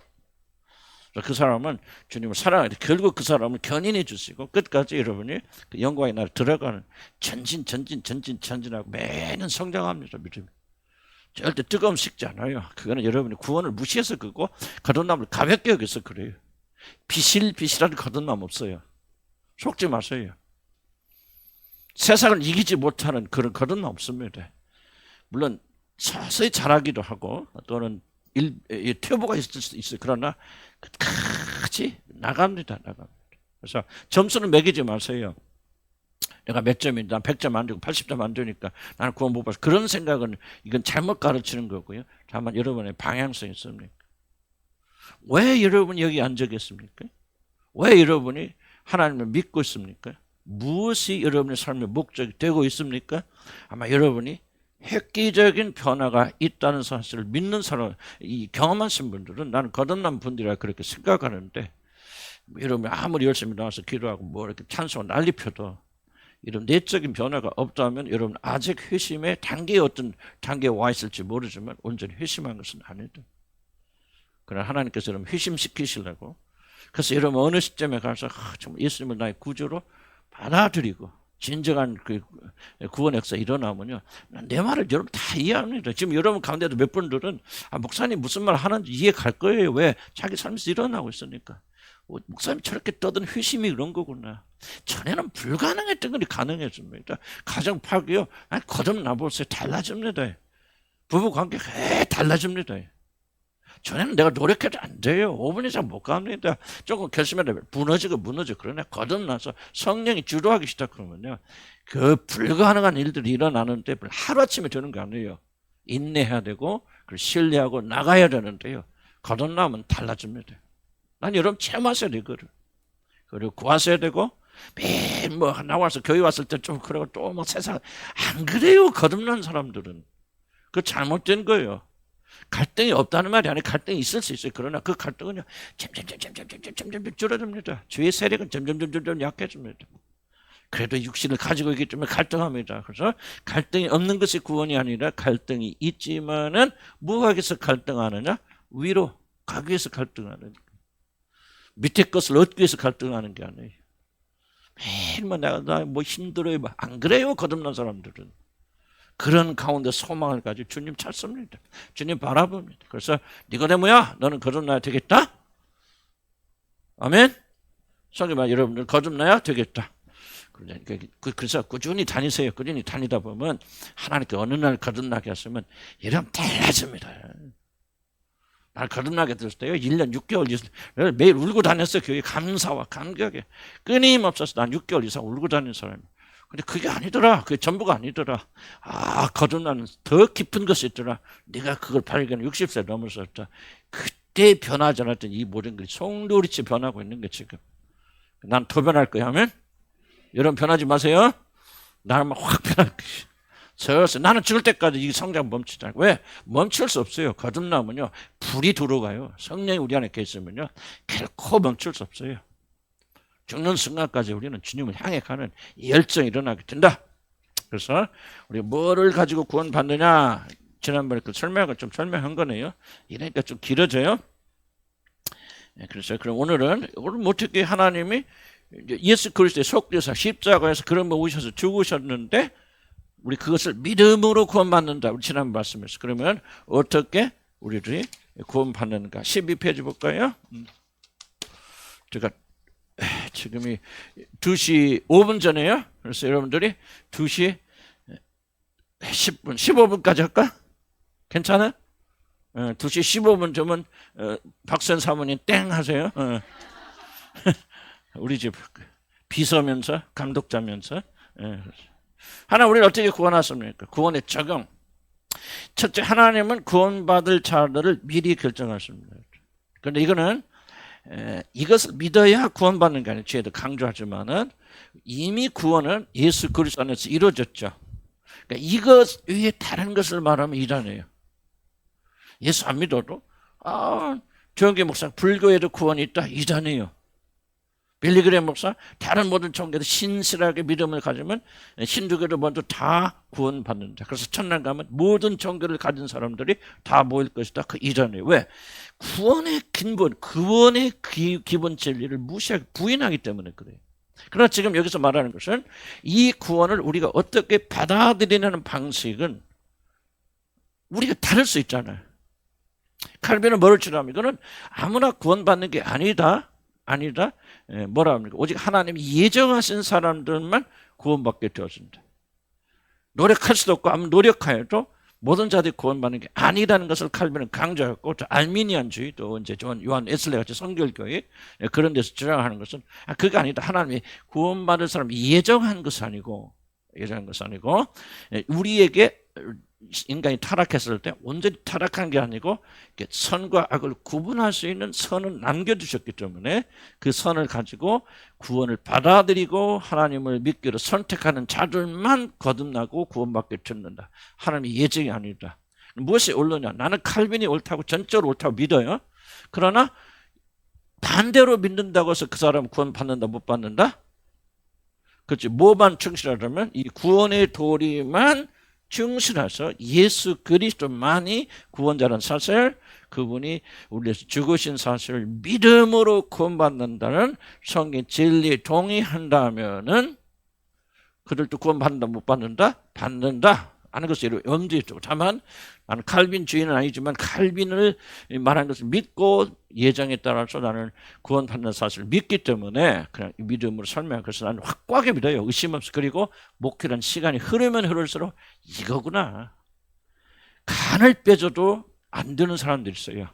그 사람은 주님을 사랑해야 돼. 결국 그 사람을 견인해 주시고 끝까지 여러분이 그 영광의 나라에 들어가는 전진하고 매년 성장합니다. 믿음이. 절대 뜨거움 식지 않아요. 그거는 여러분이 구원을 무시해서 그거 거듭남을 가볍게 여기서 그래요. 비실비실한 거듭남 없어요. 속지 마세요. 세상을 이기지 못하는 그런 거듭남 없습니다. 물론 서서히 자라기도 하고 또는 퇴보가 있을 수 있어요. 그러나 끝까지 나갑니다. 그래서 점수는 매기지 마세요. 내가 몇 점인데 난 100점 안 되고 80점 안 되니까 나는 구원 못 받았어. 그런 생각은 이건 잘못 가르치는 거고요. 다만 여러분의 방향성이 있습니까? 왜 여러분이 여기 앉아 계십니까? 왜 여러분이 하나님을 믿고 있습니까? 무엇이 여러분의 삶의 목적이 되고 있습니까? 아마 여러분이 획기적인 변화가 있다는 사실을 믿는 사람, 이 경험하신 분들은 나는 거듭난 분들이라 그렇게 생각하는데, 여러분이 아무리 열심히 나와서 기도하고 뭐 이렇게 찬송을 난리 펴도 이런 내적인 변화가 없다면 여러분 아직 회심의 단계에 어떤 단계에 와 있을지 모르지만 온전히 회심한 것은 아니다. 그러나 하나님께서 여러분 회심시키시려고, 그래서 여러분 어느 시점에 가서 정말 예수님을 나의 구주로 받아들이고 진정한 그 구원 역사 일어나면요, 내 말을 여러분 다 이해합니다. 지금 여러분 가운데도 몇 분들은 목사님 무슨 말 하는지 이해 갈 거예요. 왜? 자기 삶에서 일어나고 있으니까. 목사님 저렇게 떠든 회심이 그런 거구나. 전에는 불가능했던 건 가능해집니다. 가정 파괴요. 거듭나보세요. 달라집니다. 부부관계 달라집니다. 전에는 내가 노력해도 안 돼요. 5분 이상 못 갑니다. 조금 결심해도 무너지고 그러나 거듭나서 성령이 주도하기 시작하면요, 그 불가능한 일들이 일어나는데 하루아침에 되는 거 아니에요. 인내해야 되고 그걸 신뢰하고 나가야 되는데요, 거듭나면 달라집니다. 난 여러분 체험하셔야 돼, 이거를. 그리고 구하셔야 되고, 매일 뭐 나와서 교회 왔을 때 좀 그러고 또 뭐 세상 안 그래요. 거듭난 사람들은 그 잘못된 거예요. 갈등이 없다는 말이 아니라 갈등이 있을 수 있어요. 그러나 그 갈등은요, 점점 줄어듭니다. 주의 세력은 점점 약해집니다. 그래도 육신을 가지고 있기 때문에 갈등합니다. 그래서 갈등이 없는 것이 구원이 아니라 갈등이 있지만은 뭐가 위해서 갈등하느냐? 위로 가기 위해서 갈등하는, 밑에 것을 얻기 위해서 갈등하는 게 아니에요. 매일만 내가 뭐 힘들어요. 안 그래요. 거듭난 사람들은. 그런 가운데 소망을 가지고 주님 찾습니다. 주님 바라봅니다. 그래서 니고데모야, 너는 거듭나야 되겠다. 아멘. 성경만 여러분들 거듭나야 되겠다. 그래서 꾸준히 다니세요. 꾸준히 다니다 보면 하나님께 어느 날 거듭나게 하시면 여러분 달라집니다. 날 거듭나게 됐을 때요, 1년 6개월 이상 매일 울고 다녔어요. 교회 감사와 감격에 끊임없어서 난 6개월 이상 울고 다니는 사람이에요. 근데 그게 아니더라. 그게 전부가 아니더라. 거듭나는 더 깊은 것이 있더라. 네가 그걸 발견해 60세 넘었었다. 그때 변하지 않았던 이 모든 것이 송두리째 변하고 있는 게 지금. 난 더 변할 거야 하면 여러분 변하지 마세요. 나는 확 변할 거야. 나는 죽을 때까지 이 성장 멈추지 않고. 왜? 멈출 수 없어요. 거듭나면요, 불이 들어가요. 성령이 우리 안에 계시면요, 결코 멈출 수 없어요. 죽는 순간까지 우리는 주님을 향해 가는 열정이 일어나게 된다. 그래서 우리 뭐를 가지고 구원 받느냐, 지난번에 그 설명을 좀 설명한 거네요. 이러니까 좀 길어져요. 그래서 그럼 오늘은 어떻게 하나님이 예수 그리스도의 속죄사 십자가에서 그런 거 오셔서 죽으셨는데 우리 그것을 믿음으로 구원받는다. 우리 지난번 말씀에서. 그러면 어떻게 우리들이 구원받는가? 12페이지 볼까요? 제가 지금이 2시 5분 전에요. 그래서 여러분들이 2시 10분, 15분까지 할까? 괜찮아? 2시 15분 되면 박선 사모님 땡 하세요. 우리 집 비서면서 감독자면서. 예. 하나님 우리를 어떻게 구원하십니까? 구원의 적용. 첫째, 하나님은 구원받을 자들을 미리 결정하십니다. 그런데 이거는 이것을 믿어야 구원받는 게 아니에요. 뒤에도 강조하지만은 이미 구원은 예수 그리스도 안에서 이루어졌죠. 그러니까 이것 외에 다른 것을 말하면 이단이에요. 예수 안 믿어도 정규 목사 불교에도 구원이 있다, 이단이에요. 빌리그레임 목사 다른 모든 종교도 신실하게 믿음을 가지면 힌두교도 먼저 다 구원받는다. 그래서 천당 가면 모든 종교를 가진 사람들이 다 모일 것이다. 그 이단이에요. 왜? 구원의 근본, 구원의 기본 진리를 무시하고 부인하기 때문에 그래요. 그러나 지금 여기서 말하는 것은 이 구원을 우리가 어떻게 받아들이는 방식은 우리가 다를 수 있잖아요. 칼빈은 뭐를 주장하면 이거는 아무나 구원받는 게 아니다. 뭐라 합니까? 오직 하나님이 예정하신 사람들만 구원받게 되었습니다. 노력할 수도 없고 아무 노력하여도 모든 자들이 구원받는 게 아니라는 것을 칼빈은 강조했고, 또 알미니안주의, 또 이제 요한 웨슬레 같이 성결교회 그런 데서 주장하는 것은 그게 아니다. 하나님이 구원받을 사람이 예정한 것이 아니고 우리에게 인간이 타락했을 때 온전히 타락한 게 아니고 선과 악을 구분할 수 있는 선을 남겨두셨기 때문에 그 선을 가지고 구원을 받아들이고 하나님을 믿기로 선택하는 자들만 거듭나고 구원받게 된다. 하나님의 예정이 아니다. 무엇이 옳느냐? 나는 칼빈이 옳다고 전적으로 옳다고 믿어요. 그러나 반대로 믿는다고 해서 그 사람은 구원받는다 못 받는다? 그렇지. 뭐만 충실하다면 이 구원의 도리만 충실해서 예수 그리스도만이 구원자라는 사실, 그분이 우리에서 죽으신 사실을 믿음으로 구원받는다는 성경 진리 동의한다면은 그들도 구원받는다 못 받는다? 받는다 하는 것을 염두에 두고, 다만 나는 칼빈주의는 아니지만 칼빈을 말한 것을 믿고 예정에 따라서 나는 구원받는 사실을 믿기 때문에 그냥 믿음으로 설명하고, 그래서 나는 확고하게 믿어요. 의심 없이. 그리고 목회라는 시간이 흐르면 흐를수록 이거구나. 간을 빼줘도 안 되는 사람들이 있어요.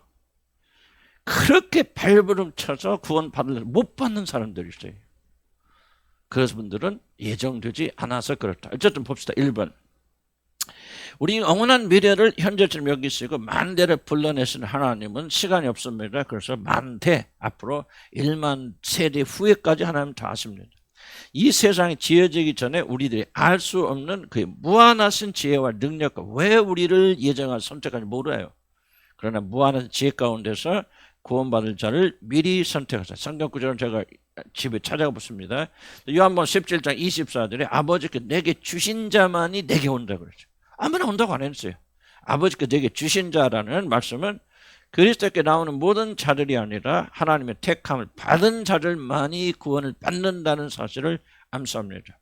그렇게 발버둥 쳐서 구원받을 못 받는 사람들이 있어요. 그래서 분들은 예정되지 않아서 그렇다. 어쨌든 봅시다. 1번. 우리 영원한 미래를 현재처럼 여기시고 만대를 불러내신 하나님은 시간이 없습니다. 그래서 만대, 앞으로 1만 세대 후에까지 하나님 다 아십니다. 이 세상이 지어지기 전에 우리들이 알 수 없는 그 무한하신 지혜와 능력과 왜 우리를 예정하여 선택하는지 몰라요. 그러나 무한한 지혜 가운데서 구원받을 자를 미리 선택하사. 성경 구절은 제가 집에 찾아가 보습니다. 요한복음 17장 24절에 아버지께 내게 주신 자만이 내게 온다 그러죠. 아무나 온다고 안 했어요. 아버지께 내게 주신 자라는 말씀은 그리스도께 나오는 모든 자들이 아니라 하나님의 택함을 받은 자들만이 구원을 받는다는 사실을 암시합니다.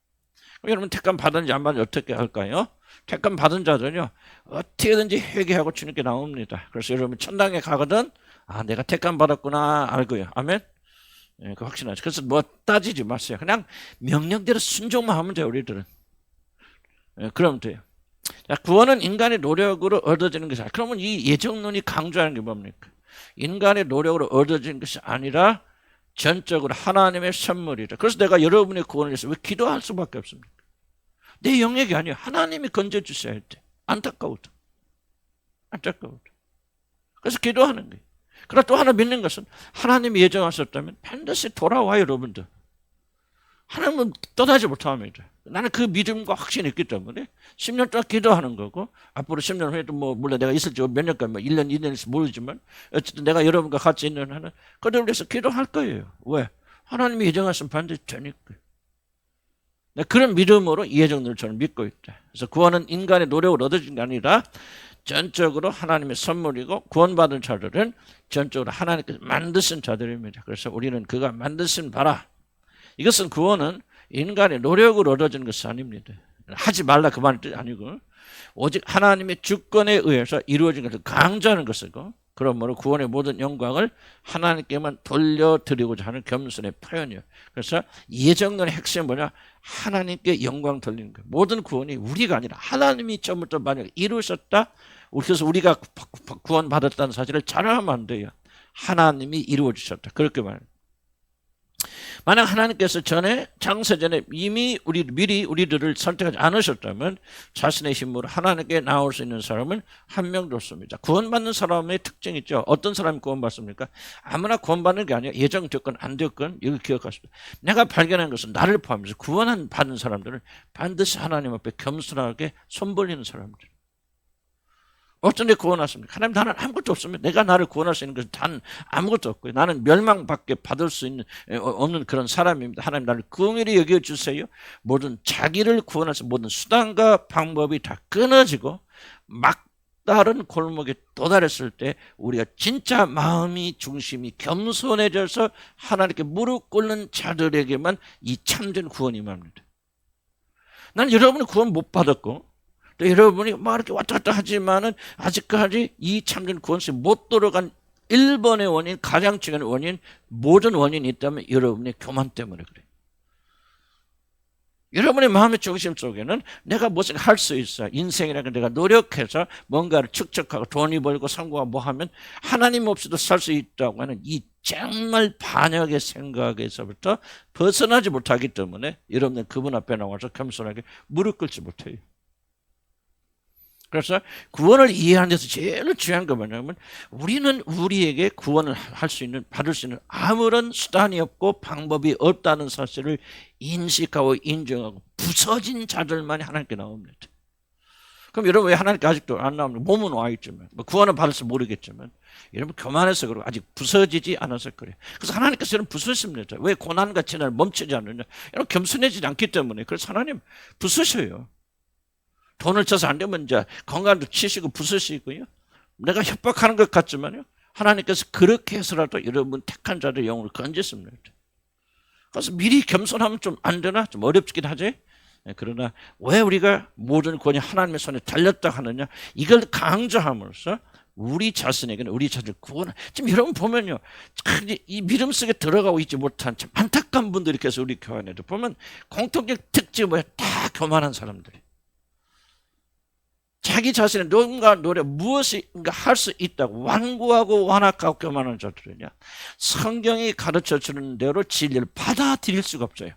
여러분 택함 받은지 안 받은지 어떻게 할까요? 택함 받은 자들은요 어떻게든지 회개하고 주님께 나옵니다. 그래서 여러분 천당에 가거든 내가 택함 받았구나 알고요. 아멘. 예, 그 확신하죠. 그래서 뭐 따지지 마세요. 그냥 명령대로 순종만 하면 돼요. 우리들은. 예, 그러면 돼요. 자, 구원은 인간의 노력으로 얻어지는 것이 아니라, 그러면 이 예정론이 강조하는 게 뭡니까? 인간의 노력으로 얻어지는 것이 아니라 전적으로 하나님의 선물이다. 그래서 내가 여러분의 구원을 위해서 왜 기도할 수밖에 없습니까? 내 영역이 아니에요. 하나님이 건져주셔야 할 때. 안타까워도. 그래서 기도하는 거예요. 그러나 또 하나 믿는 것은 하나님이 예정하셨다면 반드시 돌아와요, 여러분들. 하나님은 떠나지 못합니다. 나는 그 믿음과 확신이 있기 때문에 10년 동안 기도하는 거고, 앞으로 10년 후에도 물론 내가 있을지 몇 년간 1년, 2년일지 모르지만 어쨌든 내가 여러분과 같이 있는 한은 그들을 위해서 기도할 거예요. 왜? 하나님이 예정하시면 반드시 되니까. 그런 믿음으로 예정을 저는 믿고 있다. 그래서 구원은 인간의 노력으로 얻어진 게 아니라 전적으로 하나님의 선물이고, 구원받은 자들은 전적으로 하나님께서 만드신 자들입니다. 그래서 우리는 그가 만드신 바라. 이것은 구원은 인간의 노력으로 얻어지는 것이 아닙니다. 하지 말라 그 말이 아니고 오직 하나님의 주권에 의해서 이루어진 것을 강조하는 것이고, 그러므로 구원의 모든 영광을 하나님께만 돌려드리고자 하는 겸손의 표현이에요. 그래서 예정론의 핵심은 뭐냐? 하나님께 영광 돌리는 거예요. 모든 구원이 우리가 아니라 하나님이 처음부터 만약에 이루셨다. 그래서 우리가 구원받았다는 사실을 자랑하면 안 돼요. 하나님이 이루어주셨다. 그렇게 말해요. 만약 하나님께서 창세전에 이미 미리 우리들을 선택하지 않으셨다면 자신의 힘으로 하나님께 나올 수 있는 사람은 한 명도 없습니다. 구원받는 사람의 특징이 있죠. 어떤 사람이 구원받습니까? 아무나 구원받는 게 아니에요. 예정됐건 안 됐건 이걸 기억하십시오. 내가 발견한 것은 나를 포함해서 받은 사람들은 반드시 하나님 앞에 겸손하게 손 벌리는 사람들. 어떤 데 구원하십니까? 하나님, 나는 아무것도 없습니다. 내가 나를 구원할 수 있는 것은 단 아무것도 없고요. 나는 멸망밖에 받을 수 없는 그런 사람입니다. 하나님, 나를 긍휼히 여겨주세요. 모든 자기를 구원할 수 있는 모든 수단과 방법이 다 끊어지고 막다른 골목에 도달했을 때 우리가 진짜 마음이 중심이 겸손해져서 하나님께 무릎 꿇는 자들에게만 이 참된 구원이 임합니다. 난 여러분의 구원 못 받았고 또 여러분이 막 이렇게 왔다 갔다 하지만은 아직까지 이 참된 구원에 못 들어간 1번의 원인, 가장 중요한 원인, 모든 원인이 있다면 여러분의 교만 때문에 그래요. 여러분의 마음의 중심 속에는 내가 무엇을 할 수 있어. 인생이라는 내가 노력해서 뭔가를 축적하고 돈이 벌고 성공하고 뭐 하면 하나님 없이도 살 수 있다고 하는 이 정말 반역의 생각에서부터 벗어나지 못하기 때문에 여러분은 그분 앞에 나와서 겸손하게 무릎 꿇지 못해요. 그래서 구원을 이해하는 데서 제일 중요한 건 뭐냐면 우리는 우리에게 구원을 받을 수 있는 아무런 수단이 없고 방법이 없다는 사실을 인식하고 인정하고 부서진 자들만이 하나님께 나옵니다. 그럼 여러분 왜 하나님께 아직도 안 나옵니까? 몸은 와 있지만 구원을 받을지 모르겠지만 여러분 교만해서 그러고 아직 부서지지 않아서 그래요. 그래서 하나님께서 여러분 부서십니다. 왜 고난과 재난을 멈추지 않느냐? 여러분 겸손해지지 않기 때문에. 그래서 하나님 부서셔요. 돈을 쳐서 안 되면 이제 건강도 치시고 부수시고요. 내가 협박하는 것 같지만요. 하나님께서 그렇게 해서라도 여러분 택한 자들의 영혼을 건지십니다. 그래서 미리 겸손하면 좀 안 되나? 좀 어렵긴 하지. 그러나 왜 우리가 모든 구원이 하나님의 손에 달렸다 하느냐? 이걸 강조함으로써 우리 자신에게는 우리 자신을 구원을 지금 여러분 보면요. 이 믿음 속에 들어가고 있지 못한 참 안타까운 분들이 계속 우리 교회 안에도 보면 공통적 특징이 뭐야? 다 교만한 사람들이. 자기 자신의 뭔가 무엇인가 할 수 있다고 완고하고 완악하고 교만한 자들이냐. 성경이 가르쳐주는 대로 진리를 받아들일 수가 없어요.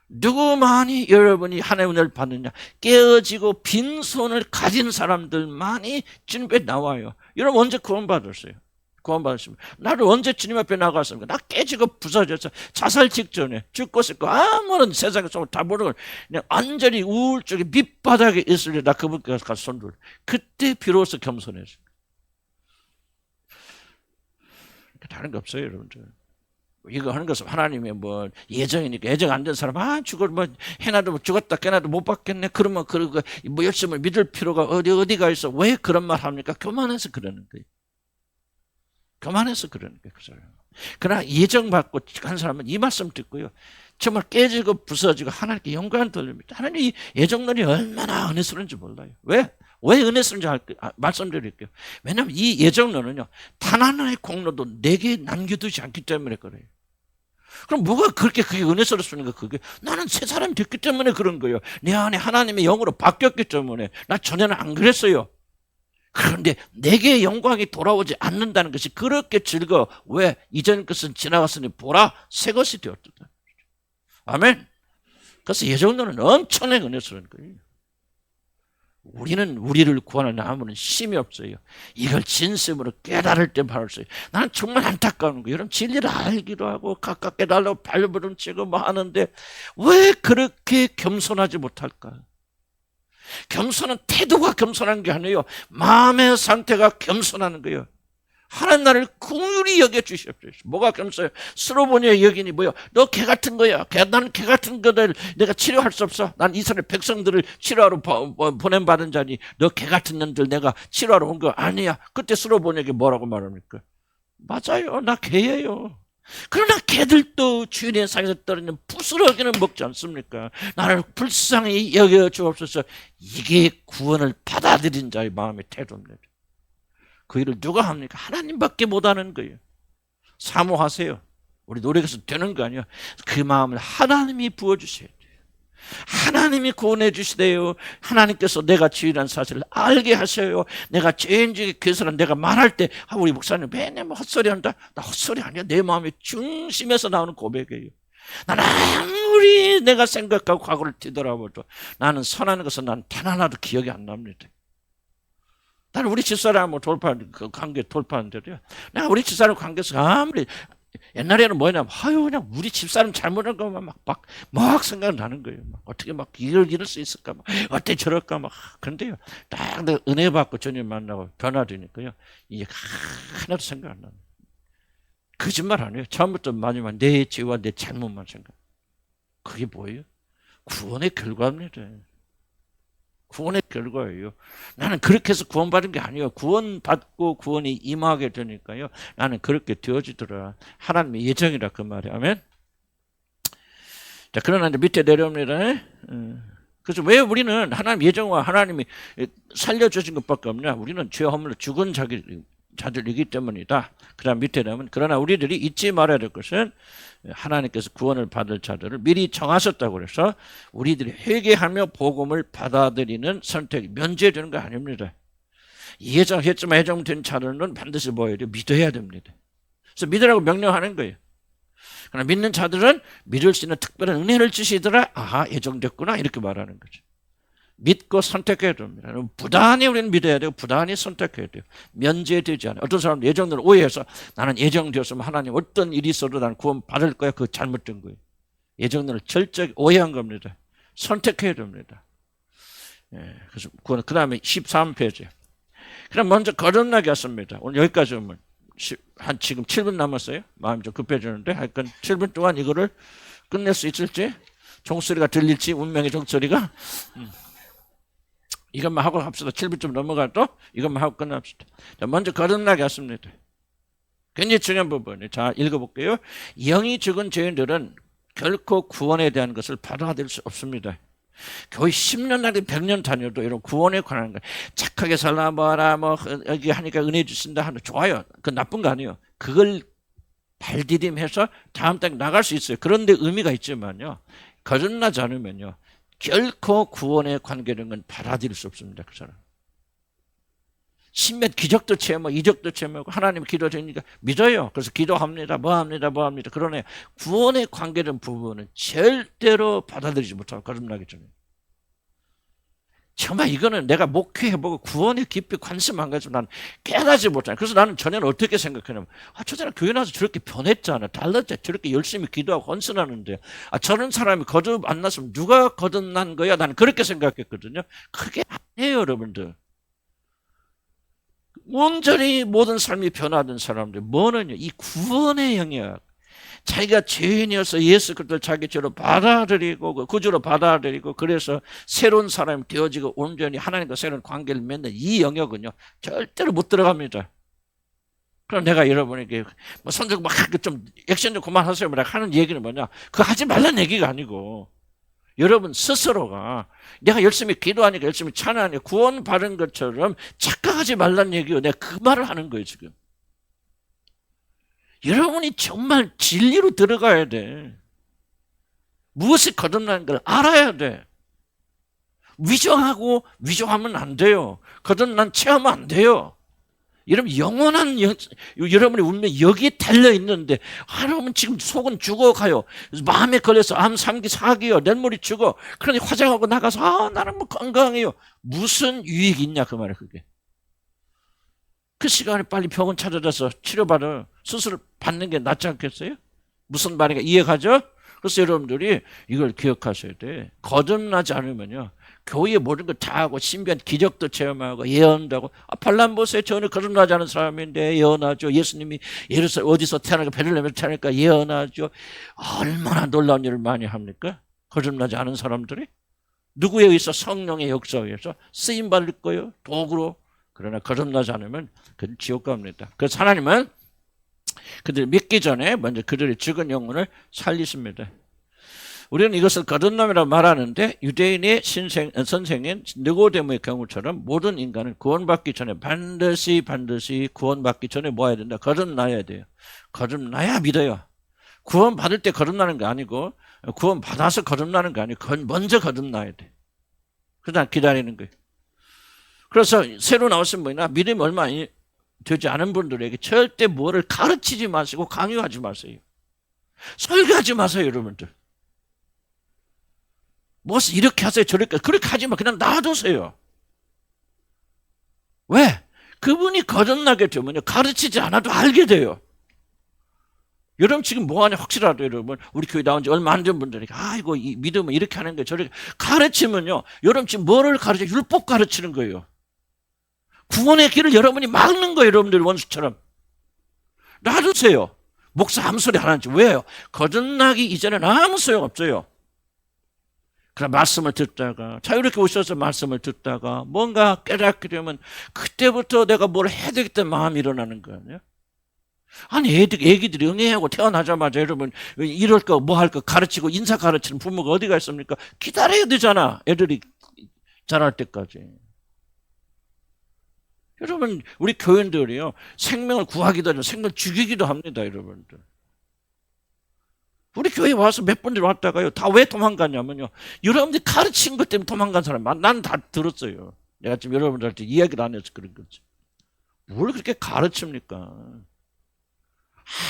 누구만이 여러분이 하나님의 은혜를 받느냐. 깨어지고 빈손을 가진 사람들만이 주님 앞에 나와요. 여러분 언제 구원받았어요? 구원받았습니다. 나를 언제 주님 앞에 나갔습니까? 나 깨지고 부서져서 자살 직전에 죽고 싶고 아무런 세상의 소문 다 모르고 그냥 완전히 우울증에 밑바닥에 있을 때 나 그분께 가서 손들. 그때 비로소 겸손해져. 다른 거 없어요, 여러분들. 이거 하는 것은 하나님의 뭐 예정이니까 예정 안 된 사람 죽을 뭐 해놔도 죽었다 깨놔도 못 받겠네. 그러면 그러고 뭐 열심을 믿을 필요가 어디가 있어? 왜 그런 말 합니까? 교만해서 그러는 거예요. 교만해서 그러는 거예요. 그러나 예정받고 한 사람은 이 말씀 듣고요. 정말 깨지고 부서지고 하나님께 영광을 돌립니다. 하나님 이 예정론이 얼마나 은혜스러운지 몰라요. 왜 은혜스러운지 말씀드릴게요. 왜냐하면 이 예정론은요. 단 하나의 공로도 내게 남겨두지 않기 때문에 그래요. 그럼 뭐가 그렇게 그게 은혜스럽습니까? 그게 나는 새 사람이 됐기 때문에 그런 거예요. 내 안에 하나님의 영으로 바뀌었기 때문에. 나 전에는 안 그랬어요. 그런데 내게 영광이 돌아오지 않는다는 것이 그렇게 즐거워. 왜? 이전 것은 지나갔으니 보라 새 것이 되었다. 아멘. 그래서 예정론은 엄청나게 은혜스러운 거예요. 우리는 우리를 구원하는 아무런 힘이 없어요. 이걸 진심으로 깨달을 때 바로 써요. 나는 정말 안타까운 거예요. 이런 진리를 알기도 하고 가깝게 달라고 발버둥치고 뭐 하는데 왜 그렇게 겸손하지 못할까? 겸손은 태도가 겸손한 게 아니에요. 마음의 상태가 겸손하는 거예요. 하나님 나를 긍휼히 여겨주십시오. 뭐가 겸손해요? 스로보니의 여인이 뭐요? 너 개 같은 거야. 나는 개 같은 거를 내가 치료할 수 없어. 난 이스라엘 백성들을 치료하러 보냄받은 자니 너 개 같은 년들 내가 치료하러 온 거 아니야. 그때 스로보니에게 뭐라고 말합니까? 맞아요. 나 개예요. 그러나 개들도 주인의 상에서 떨어지는 부스러기는 먹지 않습니까? 나를 불쌍히 여겨주옵소서. 이게 구원을 받아들인 자의 마음의 태도입니다. 그 일을 누가 합니까? 하나님밖에 못하는 거예요. 사모하세요. 우리 노력해서 되는 거 아니야. 그 마음을 하나님이 부어주셔야 돼요. 하나님이 구원해 주시대요. 하나님께서 내가 죄인이라는 사실을 알게 하셔요. 내가 죄인 중에 괴설한 내가 말할 때 우리 목사님 맨날 뭐 헛소리한다. 나 헛소리 아니야. 내 마음의 중심에서 나오는 고백이에요. 나는 아무리 내가 생각하고 과거를 뒤돌아보도 나는 선한 것은 난 단 하나도 기억이 안 납니다. 나는 우리 집사람하고 그 관계 돌파하는데도요. 내가 우리 집사람 관계에서 아무리 옛날에는 뭐냐면 그냥 우리 집사람 잘못한 것만 막 생각나는 거예요. 어떻게 이럴 수 있을까? 어떻게 저럴까? 그런데요. 딱 내가 은혜 받고 주님 만나고 변화되니까요. 이게 하나도 생각 안 나요. 거짓말 안 해요. 처음부터 마지막 내 죄와 내 잘못만 생각. 그게 뭐예요? 구원의 결과입니다. 구원의 결과예요. 나는 그렇게 해서 구원받은 게 아니에요. 구원받고 구원이 임하게 되니까요. 나는 그렇게 되어지더라. 하나님의 예정이라 그 말이에요. 아멘. 자, 그러나 이제 밑에 내려옵니다. 그래서 왜 우리는 하나님 예정과 하나님이 살려주신 것밖에 없냐? 우리는 죄 허물로 죽은 자들이기 때문이다. 그 다음 밑에 나오면 그러나 우리들이 잊지 말아야 될 것은 하나님께서 구원을 받을 자들을 미리 정하셨다고 그래서 우리들이 회개하며 복음을 받아들이는 선택이 면제되는 거 아닙니다. 예정했지만 예정된 자들은 반드시 뭐예요? 믿어야 됩니다. 그래서 믿으라고 명령하는 거예요. 그러나 믿는 자들은 믿을 수 있는 특별한 은혜를 주시더라. 예정됐구나 이렇게 말하는 거죠. 믿고 선택해야 됩니다. 부단히 우리는 믿어야 되고 부단히 선택해야 돼요. 면제되지 않아요. 어떤 사람은 예정대로 오해해서 나는 예정되었으면 하나님 어떤 일이 있어도 나는 구원 받을 거야. 그거 잘못된 거예요. 예정대로 철저히 오해한 겁니다. 선택해야 됩니다. 그래서 그 다음에 13페이지. 그럼 먼저 거듭나게 했습니다. 오늘 여기까지 오면 지금 7분 남았어요. 마음이 좀 급해지는데 하여간 7분 동안 이거를 끝낼 수 있을지, 종소리가 들릴지, 운명의 종소리가. 이것만 하고 합시다. 7분 좀 넘어가도 이것만 하고 끝납시다. 자, 먼저 거듭나게 했습니다. 굉장히 중요한 부분이에요. 자, 읽어볼게요. 영이 죽은 죄인들은 결코 구원에 대한 것을 받아들일 수 없습니다. 교회 10년 나리 100년 다녀도 이런 구원에 관한 거 착하게 살라 뭐라 여기 하니까 은혜 주신다 하는 좋아요. 그 나쁜 거 아니에요. 그걸 발디딤해서 다음 달 나갈 수 있어요. 그런데 의미가 있지만요. 거듭나지 않으면요. 결코 구원에 관계된 건 받아들일 수 없습니다. 그 사람. 십몇 기적도 체험하고 이적도 체험하고 하나님 기도되니까 믿어요. 그래서 기도합니다. 뭐합니다. 그러나 구원에 관계된 부분은 절대로 받아들이지 못하고 거듭나기 전에. 정말 이거는 내가 목회해보고 구원에 깊이 관심 안 가지고 나는 깨닫지 못하네. 그래서 나는 전에는 어떻게 생각하냐면 저 사람 교회 나와서 저렇게 변했잖아. 달랐잖아. 저렇게 열심히 기도하고 헌신하는데 저런 사람이 거듭 안 났으면 누가 거듭난 거야? 나는 그렇게 생각했거든요. 그게 아니에요, 여러분들. 온전히 모든 삶이 변화된 사람들 뭐는요? 이 구원의 영역. 자기가 죄인이어서 예수 그리스도를 자기 죄로 받아들이고 구주로 받아들이고 그래서 새로운 사람이 되어지고 온전히 하나님과 새로운 관계를 맺는 이 영역은요 절대로 못 들어갑니다. 그럼 내가 여러분에게 선적 좀 액션 좀 그만하세요 하는 얘기는 뭐냐? 그거 하지 말라는 얘기가 아니고 여러분 스스로가 내가 열심히 기도하니까 열심히 찬양하니까 구원 받은 것처럼 착각하지 말라는 얘기예요. 내가 그 말을 하는 거예요 지금. 여러분이 정말 진리로 들어가야 돼. 무엇이 거듭나는 걸 알아야 돼. 위조하면 안 돼요. 거듭난 체험은 안 돼요. 여러분 영원한 여러분의 운명이 여기에 달려있는데 여러분 지금 속은 죽어가요. 마음에 걸려서 암 3기 4기요. 내일모레 죽어. 그러니 화장하고 나가서 나는 뭐 건강해요. 무슨 유익이 있냐 그 말이에요 그게. 그 시간에 빨리 병원 찾아가서 치료받아 수술을 받는 게 낫지 않겠어요? 무슨 말인가 이해가죠? 그래서 여러분들이 이걸 기억하셔야 돼. 거듭나지 않으면요. 교회에 모든 걸 다 하고 신비한 기적도 체험하고 예언도 하고 발람보스에 전혀 거듭나지 않은 사람인데 예언하죠. 예수님이 예루살렘 어디서 태어나고 베들레헴에서 태어나니까 예언하죠. 얼마나 놀라운 일을 많이 합니까? 거듭나지 않은 사람들이. 누구에 의해서 성령의 역사에 의해서 쓰임받을 거예요. 도구로. 그러나 거듭나지 않으면 그들 지옥 갑니다. 그래서 하나님은 그들 믿기 전에 먼저 그들의 죽은 영혼을 살리십니다. 우리는 이것을 거듭남이라고 말하는데 유대인의 선생인 느고데모의 경우처럼 모든 인간은 구원받기 전에 반드시 구원받기 전에 뭐 해야 된다? 거듭나야 돼요. 거듭나야 믿어요. 구원받을 때 거듭나는 게 아니고 구원 받아서 거듭나는 거 아니에요. 그건 먼저 거듭나야 돼. 그다음 기다리는 거예요. 그래서 새로 나오신 분이나 믿음이 얼마 되지 않은 분들에게 절대 뭐를 가르치지 마시고 강요하지 마세요. 설교하지 마세요, 여러분들. 무엇을 이렇게 하세요, 저렇게 그렇게 하지 마. 그냥 놔두세요. 왜? 그분이 거듭나게 되면요, 가르치지 않아도 알게 돼요. 여러분 지금 뭐하냐 확실하죠, 여러분. 우리 교회 나온 지 얼마 안 된 분들에게 아이고 이 믿음은 이렇게 하는 거예요, 저렇게 가르치면요, 여러분 지금 뭐를 가르쳐? 율법 가르치는 거예요. 구원의 길을 여러분이 막는 거예요, 여러분들 원수처럼. 놔두세요. 목사 아무 소리 안 하는지. 왜요? 거듭나기 이전에는 아무 소용 없어요. 그럼 말씀을 듣다가 자유롭게 오셔서 말씀을 듣다가 뭔가 깨닫게 되면 그때부터 내가 뭘 해야 되겠다는 마음이 일어나는 거 아니에요? 아니 애기들이 응애하고 태어나자마자 여러분 이럴 거 뭐 할 거 가르치고 인사 가르치는 부모가 어디가 있습니까? 기다려야 되잖아, 애들이 자랄 때까지. 여러분 우리 교인들이요, 생명을 구하기도 하고 생명을 죽이기도 합니다, 여러분들. 우리 교회 와서 몇 분들 왔다가요, 다 왜 도망갔냐면요, 여러분들이 가르친 것 때문에 도망간 사람 난 다 들었어요. 내가 지금 여러분들한테 이야기를 안 해서 그런 거지. 뭘 그렇게 가르칩니까?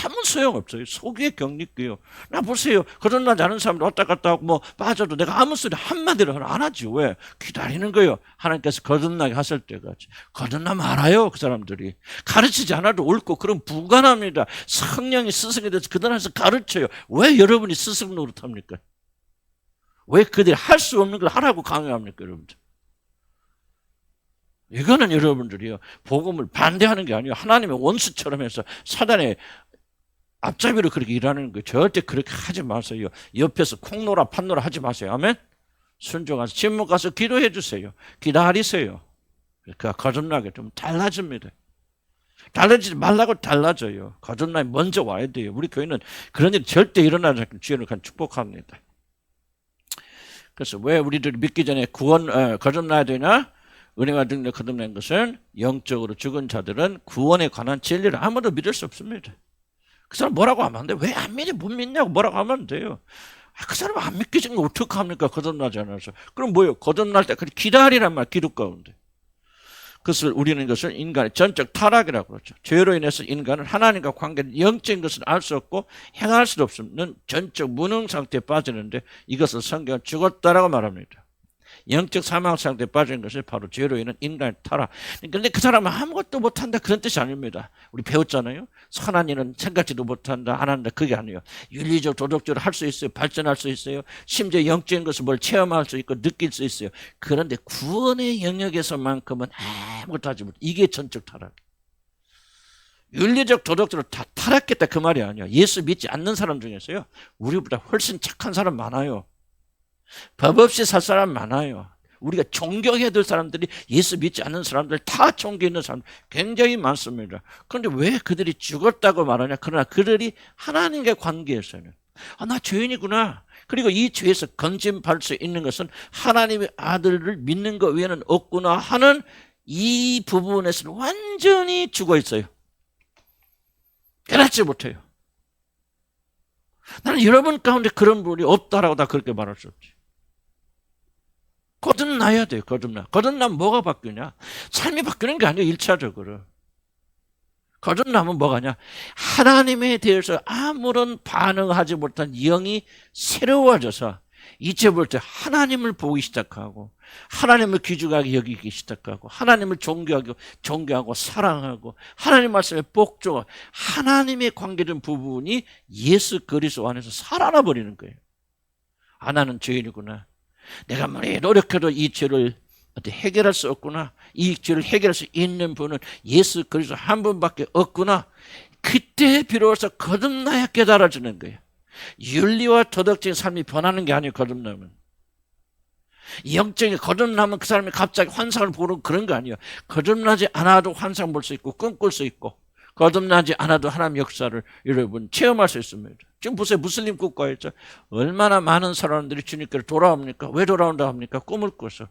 아무 소용없어요. 속의 격리교요. 나 보세요, 거듭나지 않은 사람들 왔다 갔다 하고 뭐 빠져도 내가 아무 소리 한마디로 안 하지. 왜? 기다리는 거예요. 하나님께서 거듭나게 하실 때까지. 거듭나면 알아요, 그 사람들이. 가르치지 않아도 옳고 그럼 부관합니다. 성령이 스승에 대해서 그들 안에서 가르쳐요. 왜 여러분이 스승 노릇합니까? 왜 그들이 할 수 없는 걸 하라고 강요합니까, 여러분들? 이거는 여러분들이요, 복음을 반대하는 게 아니에요. 하나님의 원수처럼 해서 사단의 앞잡이로 그렇게 일하는 거 절대 그렇게 하지 마세요. 옆에서 콩노라 판노라 하지 마세요. 아멘. 순종하서 집못 가서 기도해 주세요. 기다리세요. 그러니까 거듭나게 좀 달라집니다. 달라지지 말라고 달라져요. 거듭나게 먼저 와야 돼요. 우리 교회는 그런 일이 절대 일어나지 않게 주님을 축복합니다. 그래서 왜 우리들이 믿기 전에 거듭나야 되냐? 은혜와 능력 거듭난 것은 영적으로 죽은 자들은 구원에 관한 진리를 아무도 믿을 수 없습니다. 그 사람 뭐라고 하면 안 돼. 왜 안 믿지? 못 믿냐고 뭐라고 하면 안 돼요. 그 사람 안 믿기진 거 어떡합니까? 거듭나지 않아서. 그럼 뭐예요? 거듭날 때까지 기다리란 말, 기도 가운데. 그것을 우리는 이것을 인간의 전적 타락이라고 그러죠. 죄로 인해서 인간은 하나님과 관계된 영적인 것을 알 수 없고 행할 수 없는 전적 무능 상태에 빠지는데 이것을 성경은 죽었다라고 말합니다. 영적 사망 상태에 빠진 것이 바로 죄로 인한 인간의 타락. 그런데 그 사람은 아무것도 못한다 그런 뜻이 아닙니다. 우리 배웠잖아요. 선한 일은 생각지도 못한다, 안 한다, 그게 아니에요. 윤리적 도덕적으로 할 수 있어요. 발전할 수 있어요. 심지어 영적인 것을 뭘 체험할 수 있고 느낄 수 있어요. 그런데 구원의 영역에서만큼은 아무것도 하지 못해. 이게 전적 타락. 윤리적 도덕적으로 다 타락했다 그 말이 아니야. 예수 믿지 않는 사람 중에서요, 우리보다 훨씬 착한 사람 많아요. 법 없이 살 사람 많아요. 우리가 존경해야 될 사람들이 예수 믿지 않는 사람들, 다 존경하는 사람들 굉장히 많습니다. 그런데 왜 그들이 죽었다고 말하냐? 그러나 그들이 하나님과의 관계에서는 나 죄인이구나, 그리고 이 죄에서 건진받을 수 있는 것은 하나님의 아들을 믿는 것 외에는 없구나 하는 이 부분에서는 완전히 죽어 있어요. 깨닫지 못해요. 나는 여러분 가운데 그런 분이 없다라고 다 그렇게 말할 수 없지. 거듭나야 돼요. 거듭나면 뭐가 바뀌냐? 삶이 바뀌는 게 아니에요. 1차적으로. 거듭나면 뭐가냐? 하나님에 대해서 아무런 반응하지 못한 영이 새로워져서 이제 볼 때 하나님을 보기 시작하고 하나님을 귀중하게 여기기 시작하고 하나님을 존경하고 사랑하고 하나님 말씀에 복종하고 하나님의 관계된 부분이 예수 그리스도 안에서 살아나 버리는 거예요. 나는 죄인이구나. 내가 아무리 노력해도 이 죄를 해결할 수 없구나. 이 죄를 해결할 수 있는 분은 예수 그리스도 한 분밖에 없구나. 그때 비로소 거듭나야 깨달아지는 거예요. 윤리와 도덕적인 삶이 변하는 게 아니에요. 거듭나면. 영적인 거듭나면 그 사람이 갑자기 환상을 보는 그런 거 아니에요. 거듭나지 않아도 환상 볼 수 있고 꿈꿀 수 있고 거듭나지 않아도 하나님 역사를 여러분 체험할 수 있습니다. 지금 보세요. 무슬림 국가였죠. 얼마나 많은 사람들이 주님께로 돌아옵니까? 왜 돌아온다 합니까? 꿈을 꿔서.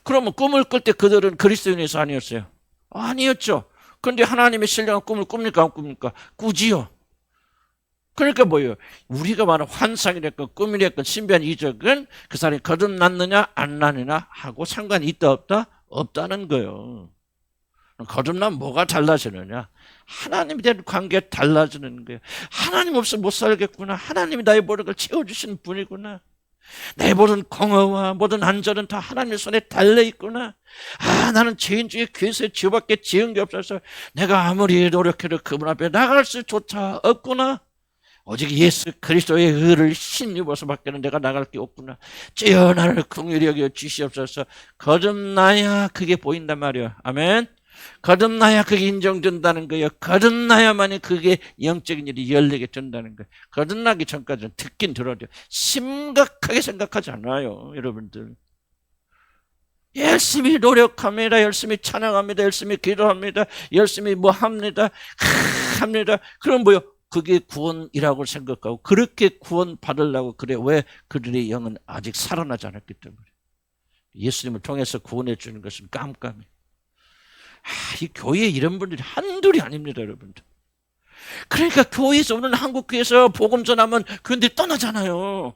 그러면 꿈을 꿀 때 그들은 그리스도인에서 아니었어요? 아니었죠. 그런데 하나님의 신령한 꿈을 꿉니까? 안 꿉니까? 꾸지요. 그러니까 뭐예요? 우리가 말하는 환상이랬건 꿈이랬건 신비한 이적은 그 사람이 거듭났느냐 안 나느냐 하고 상관이 있다 없다? 없다는 거예요. 거듭나면 뭐가 달라지느냐? 하나님에 대한 관계가 달라지는 거예요. 하나님 없으면 못 살겠구나. 하나님이 나의 모든 걸 채워주시는 분이구나. 내 모든 공허와 모든 안전은 다 하나님의 손에 달려있구나. 나는 죄인 중에 괴수의 죄밖에 지은 게 없어서 내가 아무리 노력해도 그분 앞에 나갈 수조차 없구나. 오직 예수 그리스도의 의를 힘입어서밖에는 내가 나갈 게 없구나. 주여 나를 긍휼히 여겨 주시옵소서. 거듭나야 그게 보인단 말이야. 아멘. 거듭나야 그게 인정된다는 거예요. 거듭나야만이 그게 영적인 일이 열리게 된다는 거예요. 거듭나기 전까지는 듣긴 들어야 돼요. 심각하게 생각하지 않아요, 여러분들. 열심히 노력합니다. 열심히 찬양합니다. 열심히 기도합니다. 열심히 뭐 합니다. 합니다. 그럼 뭐요? 그게 구원이라고 생각하고 그렇게 구원 받으려고 그래. 왜? 그들의 영은 아직 살아나지 않았기 때문에. 예수님을 통해서 구원해 주는 것은 깜깜해. 이 교회에 이런 분들이 한둘이 아닙니다, 여러분들. 그러니까 교회에서 오늘 한국교회에서 복음 전하면 그런데 떠나잖아요.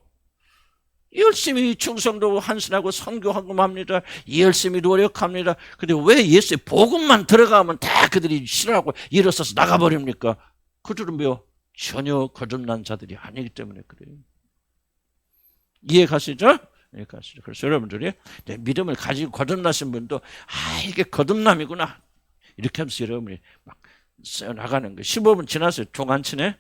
열심히 충성도 헌신하고 선교하고 합니다. 열심히 노력합니다. 근데 왜 예수의 복음만 들어가면 다 그들이 싫어하고 일어서서 나가버립니까? 그들은 뭐요? 전혀 거듭난 자들이 아니기 때문에 그래요. 이해 가시죠? 이해 가시죠? 그래서 여러분들이 믿음을 가지고 거듭나신 분도 이게 거듭남이구나 이렇게 하면서 여러분이 막 써나가는 거예요. 15분 지났어요. 종 안 치네.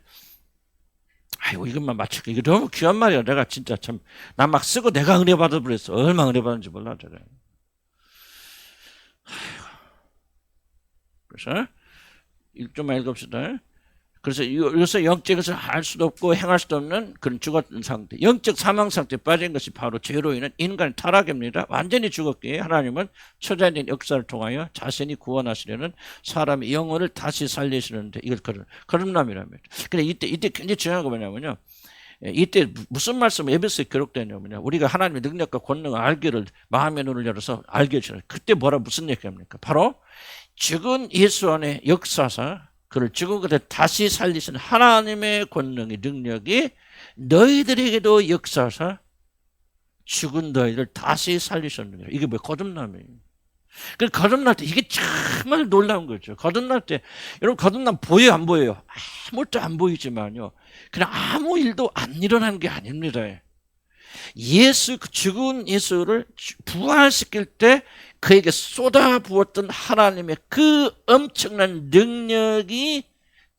아이고 이것만 맞출게. 이거 너무 귀한 말이야. 내가 진짜 참 나 막 쓰고 내가 은혜 받아버렸어. 얼마나 은혜 받은지 몰라. 그래서 좀만 읽읍시다. 그래서 여기서 영적 것을 알 수도 없고 행할 수도 없는 그런 죽었던 상태, 영적 사망 상태에 빠진 것이 바로 죄로 인한 인간의 타락입니다. 완전히 죽었기에 하나님은 초자연의 역사를 통하여 자신이 구원하시려는 사람의 영혼을 다시 살리시는데 이걸 거듭남이랍니다. 근데 이때 굉장히 중요한 거 뭐냐면요. 이때 무슨 말씀 에베소에 기록되냐면요. 우리가 하나님의 능력과 권능을 알기를 마음의 눈을 열어서 알게 해주는 그때 무슨 얘기합니까? 바로 죽은 예수 안에 역사사 그를 죽은 것을 다시 살리신 하나님의 권능의 능력이 너희들에게도 역사하사 죽은 너희를 다시 살리셨느니라. 이게 뭐 거듭남이에요. 그 거듭날 때 이게 정말 놀라운 거죠. 거듭날 때 여러분 거듭남 보여요 안 보여요? 아무것도 안 보이지만요. 그냥 아무 일도 안 일어나는 게 아닙니다. 죽은 예수를 부활시킬 때 그에게 쏟아부었던 하나님의 그 엄청난 능력이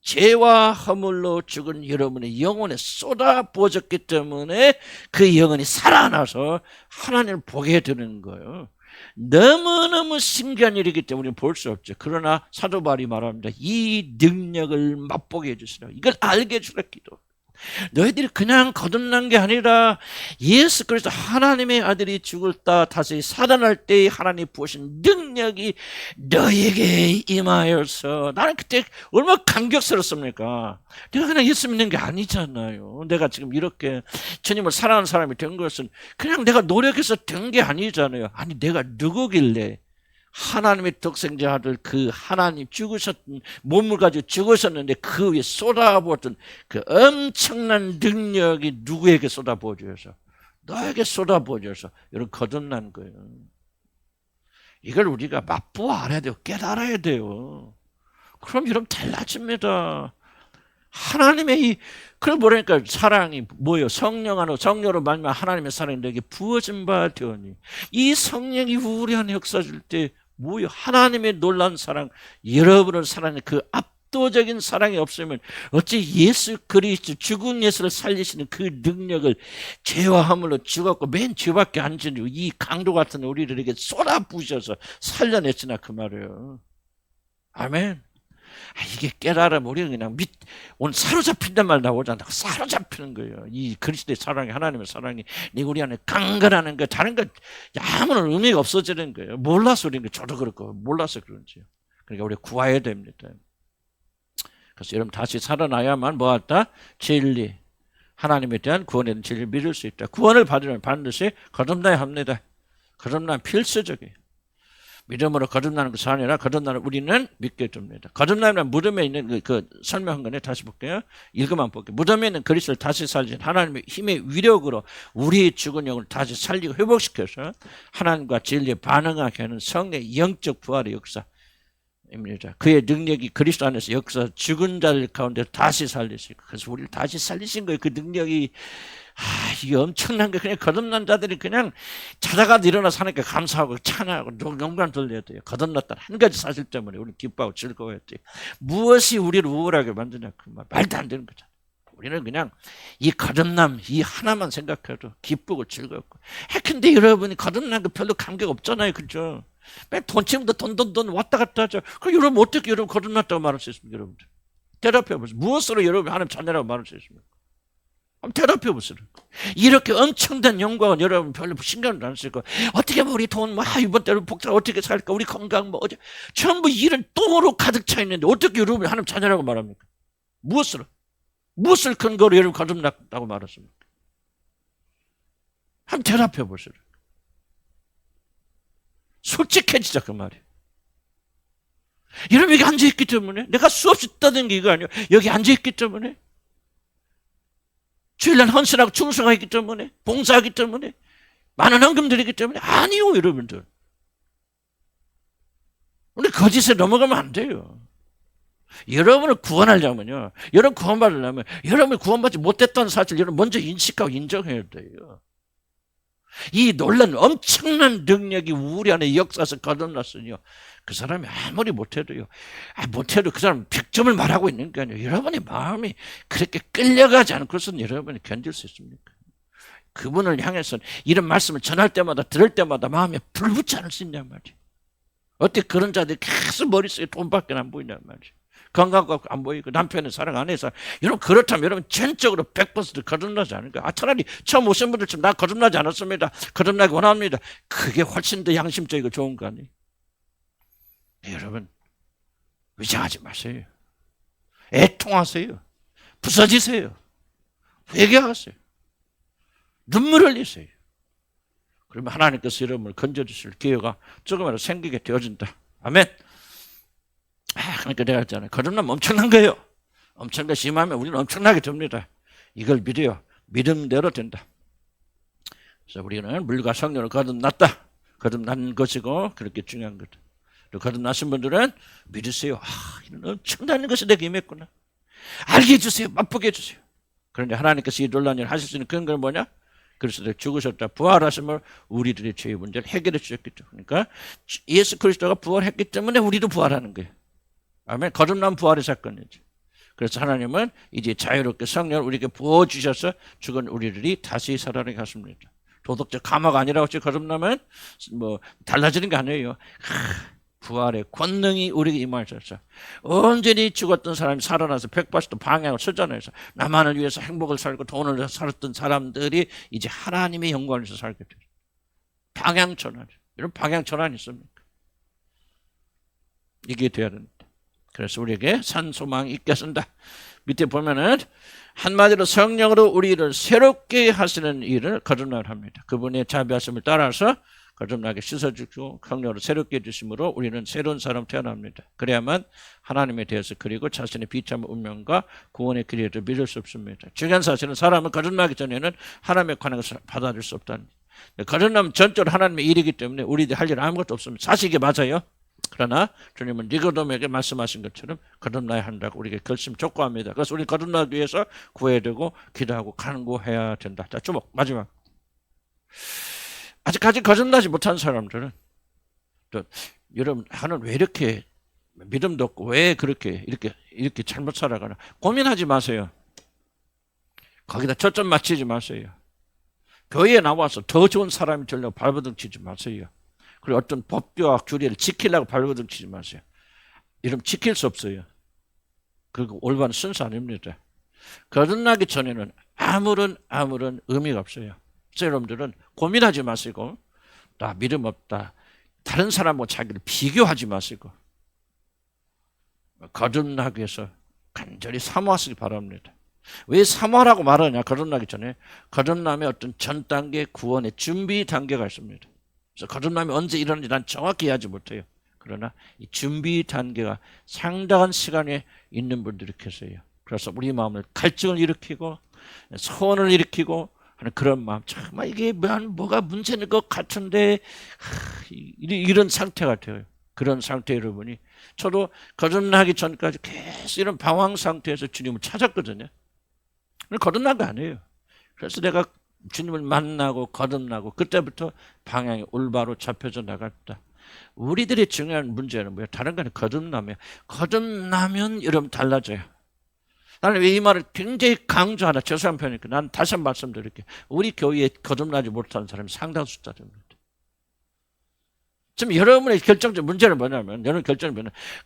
죄와 허물로 죽은 여러분의 영혼에 쏟아부어졌기 때문에 그 영혼이 살아나서 하나님을 보게 되는 거예요. 너무너무 신기한 일이기 때문에 볼 수 없죠. 그러나 사도 바울이 말합니다. 이 능력을 맛보게 해주시라. 이걸 알게 해주라 기도. 너희들이 그냥 거듭난 게 아니라 예수 그리스도 하나님의 아들이 죽을다 다시 살아날 때 하나님 부으신 능력이 너에게 임하여서 나는 그때 얼마나 감격스럽습니까? 내가 그냥 예수 믿는 게 아니잖아요. 내가 지금 이렇게 주님을 사랑하는 사람이 된 것은 그냥 내가 노력해서 된 게 아니잖아요. 아니 내가 누구길래 하나님의 독생자 아들 그 하나님 죽으셨던 몸을 가지고 죽으셨는데 그 위에 쏟아부었던 그 엄청난 능력이 누구에게 쏟아부어져서 너에게 쏟아부어져서 여러분 거듭난 거예요. 이걸 우리가 맛보아 알아야 돼요. 깨달아야 돼요. 그럼 여러분 달라집니다. 하나님의 그걸 뭐라니까 사랑이 뭐예요? 성령으로 말미암아 하나님의 사랑이 너에게 부어진 바 되오니 이 성령이 우리 안에 역사줄 때 뭐예요? 하나님의 놀라운 사랑, 여러분을 사랑하는 그 압도적인 사랑이 없으면 어찌 예수 그리스도 죽은 예수를 살리시는 그 능력을 죄와 허물로 죽었고 맨 죄밖에 안 지는 이 강도 같은 우리들에게 쏟아부으셔서 살려냈으나 그 말이에요. 아멘. 이게 깨달으면 우리가 그냥 오늘 사로잡힌단 말 나오잖아. 사로잡히는 거예요. 이 그리스도의 사랑이 하나님의 사랑이 우리 안에 강건하는 거 다른 거 아무런 의미가 없어지는 거예요. 몰라서 그런 거 저도 그렇고 몰라서 그런지요. 그러니까 우리 구해야 됩니다. 그래서 여러분 다시 살아나야만 뭐하다? 진리 하나님에 대한 구원에 대한 진리를 믿을 수 있다. 구원을 받으려면 반드시 거듭나야 합니다. 거듭나면 필수적이에요. 믿음으로 거듭나는 것이 아니라 거듭나는 우리는 믿게 됩니다. 거듭나면 무덤에 있는 그 설명한 거네. 다시 볼게요. 읽어만 볼게요. 무덤에 있는 그리스도를 다시 살리신 하나님의 힘의 위력으로 우리의 죽은 영을 다시 살리고 회복시켜서 하나님과 진리에 반응하게 하는 성령의 영적 부활의 역사입니다. 그의 능력이 그리스도 안에서 역사 죽은 자들 가운데 다시 살리시고, 그래서 우리를 다시 살리신 거예요. 그 능력이 이게 엄청난 게, 그냥 거듭난 자들이 그냥 자다가 일어나 사니까 감사하고 찬양하고 영광 돌려야 돼요. 거듭났다는 한 가지 사실 때문에 우리는 기뻐하고 즐거워야 돼요. 무엇이 우리를 우울하게 만드냐, 그 말도 안 되는 거잖아요. 우리는 그냥 이 거듭남 이 하나만 생각해도 기쁘고 즐겁고. 근데 여러분이 거듭난 거 별로 감격 없잖아요, 그죠? 맨 돈 치면도 돈 왔다 갔다 하죠. 그럼 여러분 어떻게 여러분 거듭났다고 말할 수 있습니까, 여러분들? 대답해 보세요. 무엇으로 여러분 하나님 자녀라고 말할 수 있습니까? 한번 대답해 보세요. 이렇게 엄청난 영광은 여러분 별로 신경을 안 쓰고, 어떻게 뭐 우리 돈 이번 달에 복사 어떻게 살까, 우리 건강 뭐 전부 일은 똥으로 가득 차 있는데 어떻게 여러분 하나님 자녀라고 말합니까? 무엇을 근거로 여러분 거듭났다고 말했습니까? 한번 대답해 보세요. 솔직해지자 그 말이에요. 여러분 여기 앉아있기 때문에, 내가 수없이 떠든 게 이거 아니에요. 여기 앉아있기 때문에, 주일날 헌신하고 충성하기 때문에, 봉사하기 때문에, 많은 헌금 드리기 때문에 아니요, 여러분들. 우리 거짓에 넘어가면 안 돼요. 여러분을 구원하려면요, 여러분 구원받으려면 여러분이 구원받지 못했다는 사실을 여러분 먼저 인식하고 인정해야 돼요. 이 놀란 엄청난 능력이 우리 안에 역사에서 거듭났으니요, 그 사람이 아무리 못해도요, 못해도 그 사람 100점을 말하고 있는 게 아니에요. 여러분의 마음이 그렇게 끌려가지 않고서는 여러분이 견딜 수 있습니까? 그분을 향해서 이런 말씀을 전할 때마다 들을 때마다 마음에 불붙지 않을 수 있냔 말이에요. 어떻게 그런 자들이 계속 머릿속에 돈밖에 안 보이냔 말이에요. 건강도 안 보이고 남편의 사랑 안 해서. 여러분 그렇다면 여러분 전적으로 100% 거듭나지 않을까? 차라리 처음 오신 분들처럼 나 거듭나지 않았습니다, 거듭나기 원합니다, 그게 훨씬 더 양심적이고 좋은 거 아니에요? 여러분 위장하지 마세요. 애통하세요. 부서지세요. 회개하세요. 눈물 흘리세요. 그러면 하나님께서 여러분을 건져주실 기회가 조금이라도 생기게 되어진다. 아멘. 그러니까 내가 했잖아요. 거듭나면 엄청난 거예요. 엄청나게 심하면 우리는 엄청나게 됩니다. 이걸 믿어요. 믿음대로 된다. 그래서 우리는 물과 성령으로 거듭났다. 거듭난 것이고 그렇게 중요한 거다. 또 거듭나신 분들은 믿으세요. 이런 엄청난 것이 내게 임했구나. 알게 해주세요. 맛보게 해주세요. 그런데 하나님께서 이 놀라운 일을 하실 수 있는 근거는 뭐냐? 그리스도가 죽으셨다, 부활하심을 우리들의 죄의 문제를 해결해 주셨겠죠. 그러니까 예수 그리스도가 부활했기 때문에 우리도 부활하는 거예요. 아멘. 거듭난 부활의 사건이죠. 그래서 하나님은 이제 자유롭게 성령을 우리에게 부어주셔서 죽은 우리들이 다시 살아나게 하십니다. 도덕적 감화가 아니라고 거듭나면 뭐 달라지는 게 아니에요. 부활의 권능이 우리에게 임하셔서 온전히 죽었던 사람이 살아나서 180도 방향을 설전해서 나만을 위해서 행복을 살고 돈을 살았던 사람들이 이제 하나님의 영광에서 살게 돼요. 방향전환. 이런 방향전환이 있습니까? 이게 돼야 됩니다. 그래서 우리에게 산 소망이 있겠습니다. 밑에 보면은 한마디로 성령으로 우리를 새롭게 하시는 일을 거듭나게 합니다. 그분의 자비하심을 따라서 거듭나게 씻어주고 성령으로 새롭게 해주심으로 우리는 새로운 사람 태어납니다. 그래야만 하나님에 대해서 그리고 자신의 비참한 운명과 구원의 길을 믿을 수 없습니다. 중요한 사실은 사람은 거듭나기 전에는 하나님의 관행을 받아들일 수 없다는 거예요. 거듭나면 전적으로 하나님의 일이기 때문에 우리들이 할 일 아무것도 없습니다. 사실 이게 맞아요. 그러나 주님은 니고데모에게 말씀하신 것처럼 거듭나야 한다고 우리에게 결심 촉구합니다. 그래서 우리 거듭나기 위해서 구해야 되고 기도하고 간구해야 된다. 자, 주목 마지막. 아직까지 거듭나지 못한 사람들은 또 여러분 하는 왜 이렇게 믿음도 없고 왜 그렇게 이렇게 잘못 살아가나 고민하지 마세요. 거기다 초점 맞추지 마세요. 교회에 나와서 더 좋은 사람이 되려고 발버둥 치지 마세요. 그리고 어떤 법규와 규례를 지키려고 발버둥 치지 마세요. 이러면 지킬 수 없어요. 그리고 올바른 순서 아닙니다. 거듭나기 전에는 아무런 의미가 없어요. 그래서 여러분들은 고민하지 마시고 나 믿음 없다, 다른 사람과 자기를 비교하지 마시고 거듭나기 위해서 간절히 사모하시기 바랍니다. 왜 사모하라고 말하냐? 거듭나기 전에 거듭남의 어떤 전 단계 구원의 준비 단계가 있습니다. 그래서 거듭남이 언제 일어나는지 난 정확히 이해하지 못해요. 그러나 이 준비 단계가 상당한 시간에 있는 분들이 계세요. 그래서 우리 마음을 갈증을 일으키고 소원을 일으키고 하는 그런 마음. 정말 이게 뭐가 문제인 것 같은데 이런 상태가 돼요. 그런 상태 여러분이 저도 거듭나기 전까지 계속 이런 방황 상태에서 주님을 찾았거든요. 거듭난 거 아니에요. 그래서 내가 주님을 만나고 거듭나고 그때부터 방향이 올바로 잡혀져 나갔다. 우리들이 중요한 문제는 뭐예요? 다른 거 아니에요. 거듭나면 여러분 달라져요. 나는 왜 이 말을 굉장히 강조하나 죄송한 편이니까 난 다시 한번 말씀드릴게요. 우리 교회에 거듭나지 못하는 사람이 상당수다 됩니다. 지금 여러분의 결정적 문제는 뭐냐면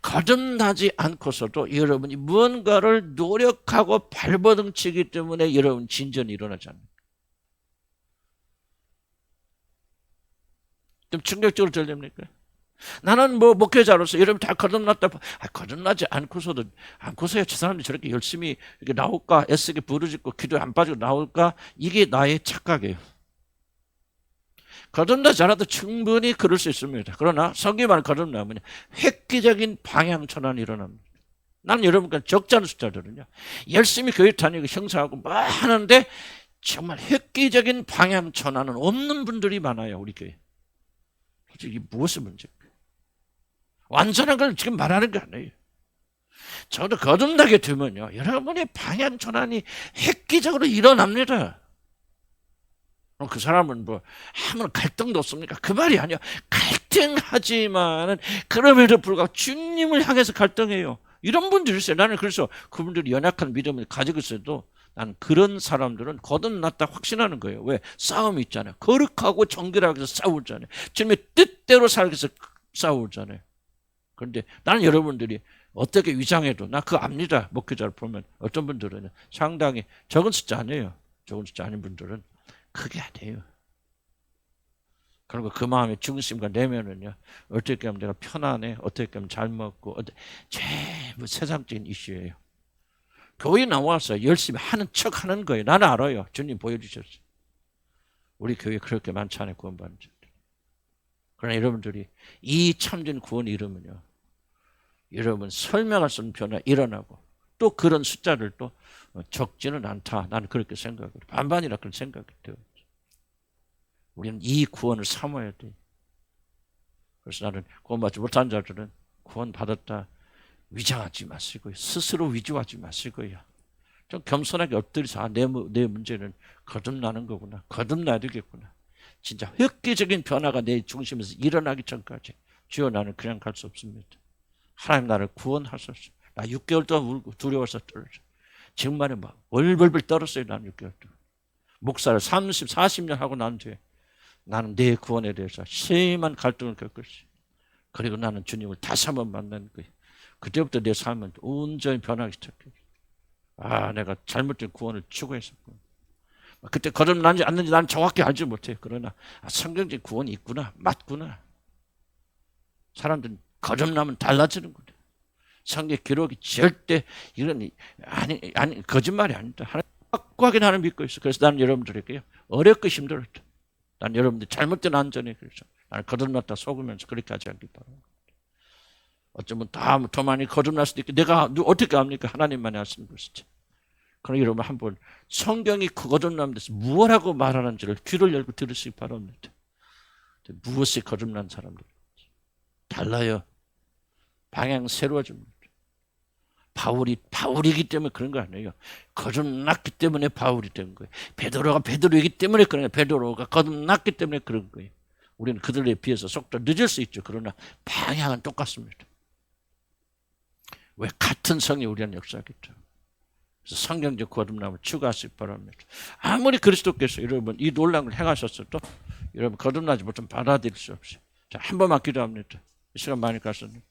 거듭나지 않고서도 여러분이 무언가를 노력하고 발버둥치기 때문에 여러분 진전이 일어나지 않는 거예요. 좀 충격적으로 들립니까? 나는 목회자로서 여러분 다 거듭났다. 거듭나지 않고서야 저 사람이 저렇게 열심히 이렇게 나올까? 애쓰게 부르짖고 기도에 안 빠지고 나올까? 이게 나의 착각이에요. 거듭나지 않아도 충분히 그럴 수 있습니다. 그러나 성경이 말하는 거듭나면 획기적인 방향 전환이 일어납니다. 나는 여러분과 적지 않은 숫자들은요. 열심히 교회 다니고 형사하고 뭐 하는데 정말 획기적인 방향 전환은 없는 분들이 많아요. 우리 교회. 솔직히 무엇이 문제일까요? 완전한 걸 지금 말하는 게 아니에요. 저도 거듭나게 되면요. 여러분의 방향 전환이 획기적으로 일어납니다. 그 사람은 아무런 갈등도 없습니까? 그 말이 아니야. 갈등하지만은 그럼에도 불구하고 주님을 향해서 갈등해요. 이런 분들이 있어요. 나는 그래서 그분들이 연약한 믿음을 가지고 있어도 나는 그런 사람들은 거듭났다 확신하는 거예요. 왜? 싸움이 있잖아요. 거룩하고 정결하게 해서 싸우잖아요. 주님의 뜻대로 살기 위해서 싸우잖아요. 그런데 나는 여러분들이 어떻게 위장해도 나 그거 압니다. 목회자를 보면 어떤 분들은 상당히 적은 숫자 아니에요. 적은 숫자 아닌 분들은 그게 아니에요. 그리고 그 마음의 중심과 내면은요. 어떻게 하면 내가 편안해, 어떻게 하면 잘 먹고, 전부 세상적인 이슈예요. 교회 나와서 열심히 하는 척 하는 거예요. 나는 알아요. 주님 보여주셨어요. 우리 교회 그렇게 많지 않아요. 구원받는 자들. 그러나 여러분들이 이 참된 구원이 이루면요. 여러분 설명할 수 없는 변화가 일어나고 또 그런 숫자를 또 적지는 않다. 나는 그렇게 생각해요. 반반이라 그런 생각이 돼요. 우리는 이 구원을 삼아야 돼. 그래서 나는 구원받지 못한 자들은 구원받았다 위장하지 마시고요. 스스로 위조하지 마시고요. 좀 겸손하게 엎드려서 내 문제는 거듭나는 거구나. 거듭나야 되겠구나. 진짜 획기적인 변화가 내 중심에서 일어나기 전까지 주여 나는 그냥 갈 수 없습니다. 하나님 나를 구원하소서. 나 6개월 동안 울고 두려워서 떨어져. 정말에 막 월벌벌 떨었어요. 나는 6개월 동안. 목사를 30, 40년 하고 난 뒤에 나는 내 구원에 대해서 심한 갈등을 겪었어요. 그리고 나는 주님을 다시 한번 만난 거예요. 그때부터 내 삶은 온전히 변하기 시작해요. 내가 잘못된 구원을 추구했었구나. 그때 거듭나지 않는지 나는 정확히 알지 못해요. 그러나 성경적 구원이 있구나. 맞구나. 사람들은 거듭나면 달라지는구나. 성경 기록이 절대 이런 거짓말이 아니다. 하나님 확고하게 나는 믿고 있어. 그래서 나는 여러분들에게요. 어렵고 힘들었다. 난 여러분들 잘못된 안전에 그래서 나는 거듭났다 속으면서 그렇게 하지 않길 바랍니다. 어쩌면 더 많이 거듭날 수도 있고 내가 어떻게 합니까? 하나님만이 아시는 것이지. 그럼 여러분 한번 성경이 거듭남에 대해서 무엇라고 말하는지를 귀를 열고 들으시기 바랍니다. 무엇이 거듭난 사람들 달라요. 방향 새로워집니다. 바울이기 때문에 그런 거 아니에요. 거듭났기 때문에 바울이 된 거예요. 베드로가 베드로이기 때문에 그런 거예요. 베드로가 거듭났기 때문에 그런 거예요. 우리는 그들에 비해서 속도 늦을 수 있죠. 그러나 방향은 똑같습니다. 왜? 같은 성이 우리는 역사하기 때문에. 그래서 성경적 거듭남을 추구하시기 바랍니다. 아무리 그리스도께서 여러분 이 놀라운 걸 행하셨어도 여러분 거듭나지 못하면 받아들일 수 없어요. 자, 한 번만 기도합니다. 이 시간 많이 갔었는데.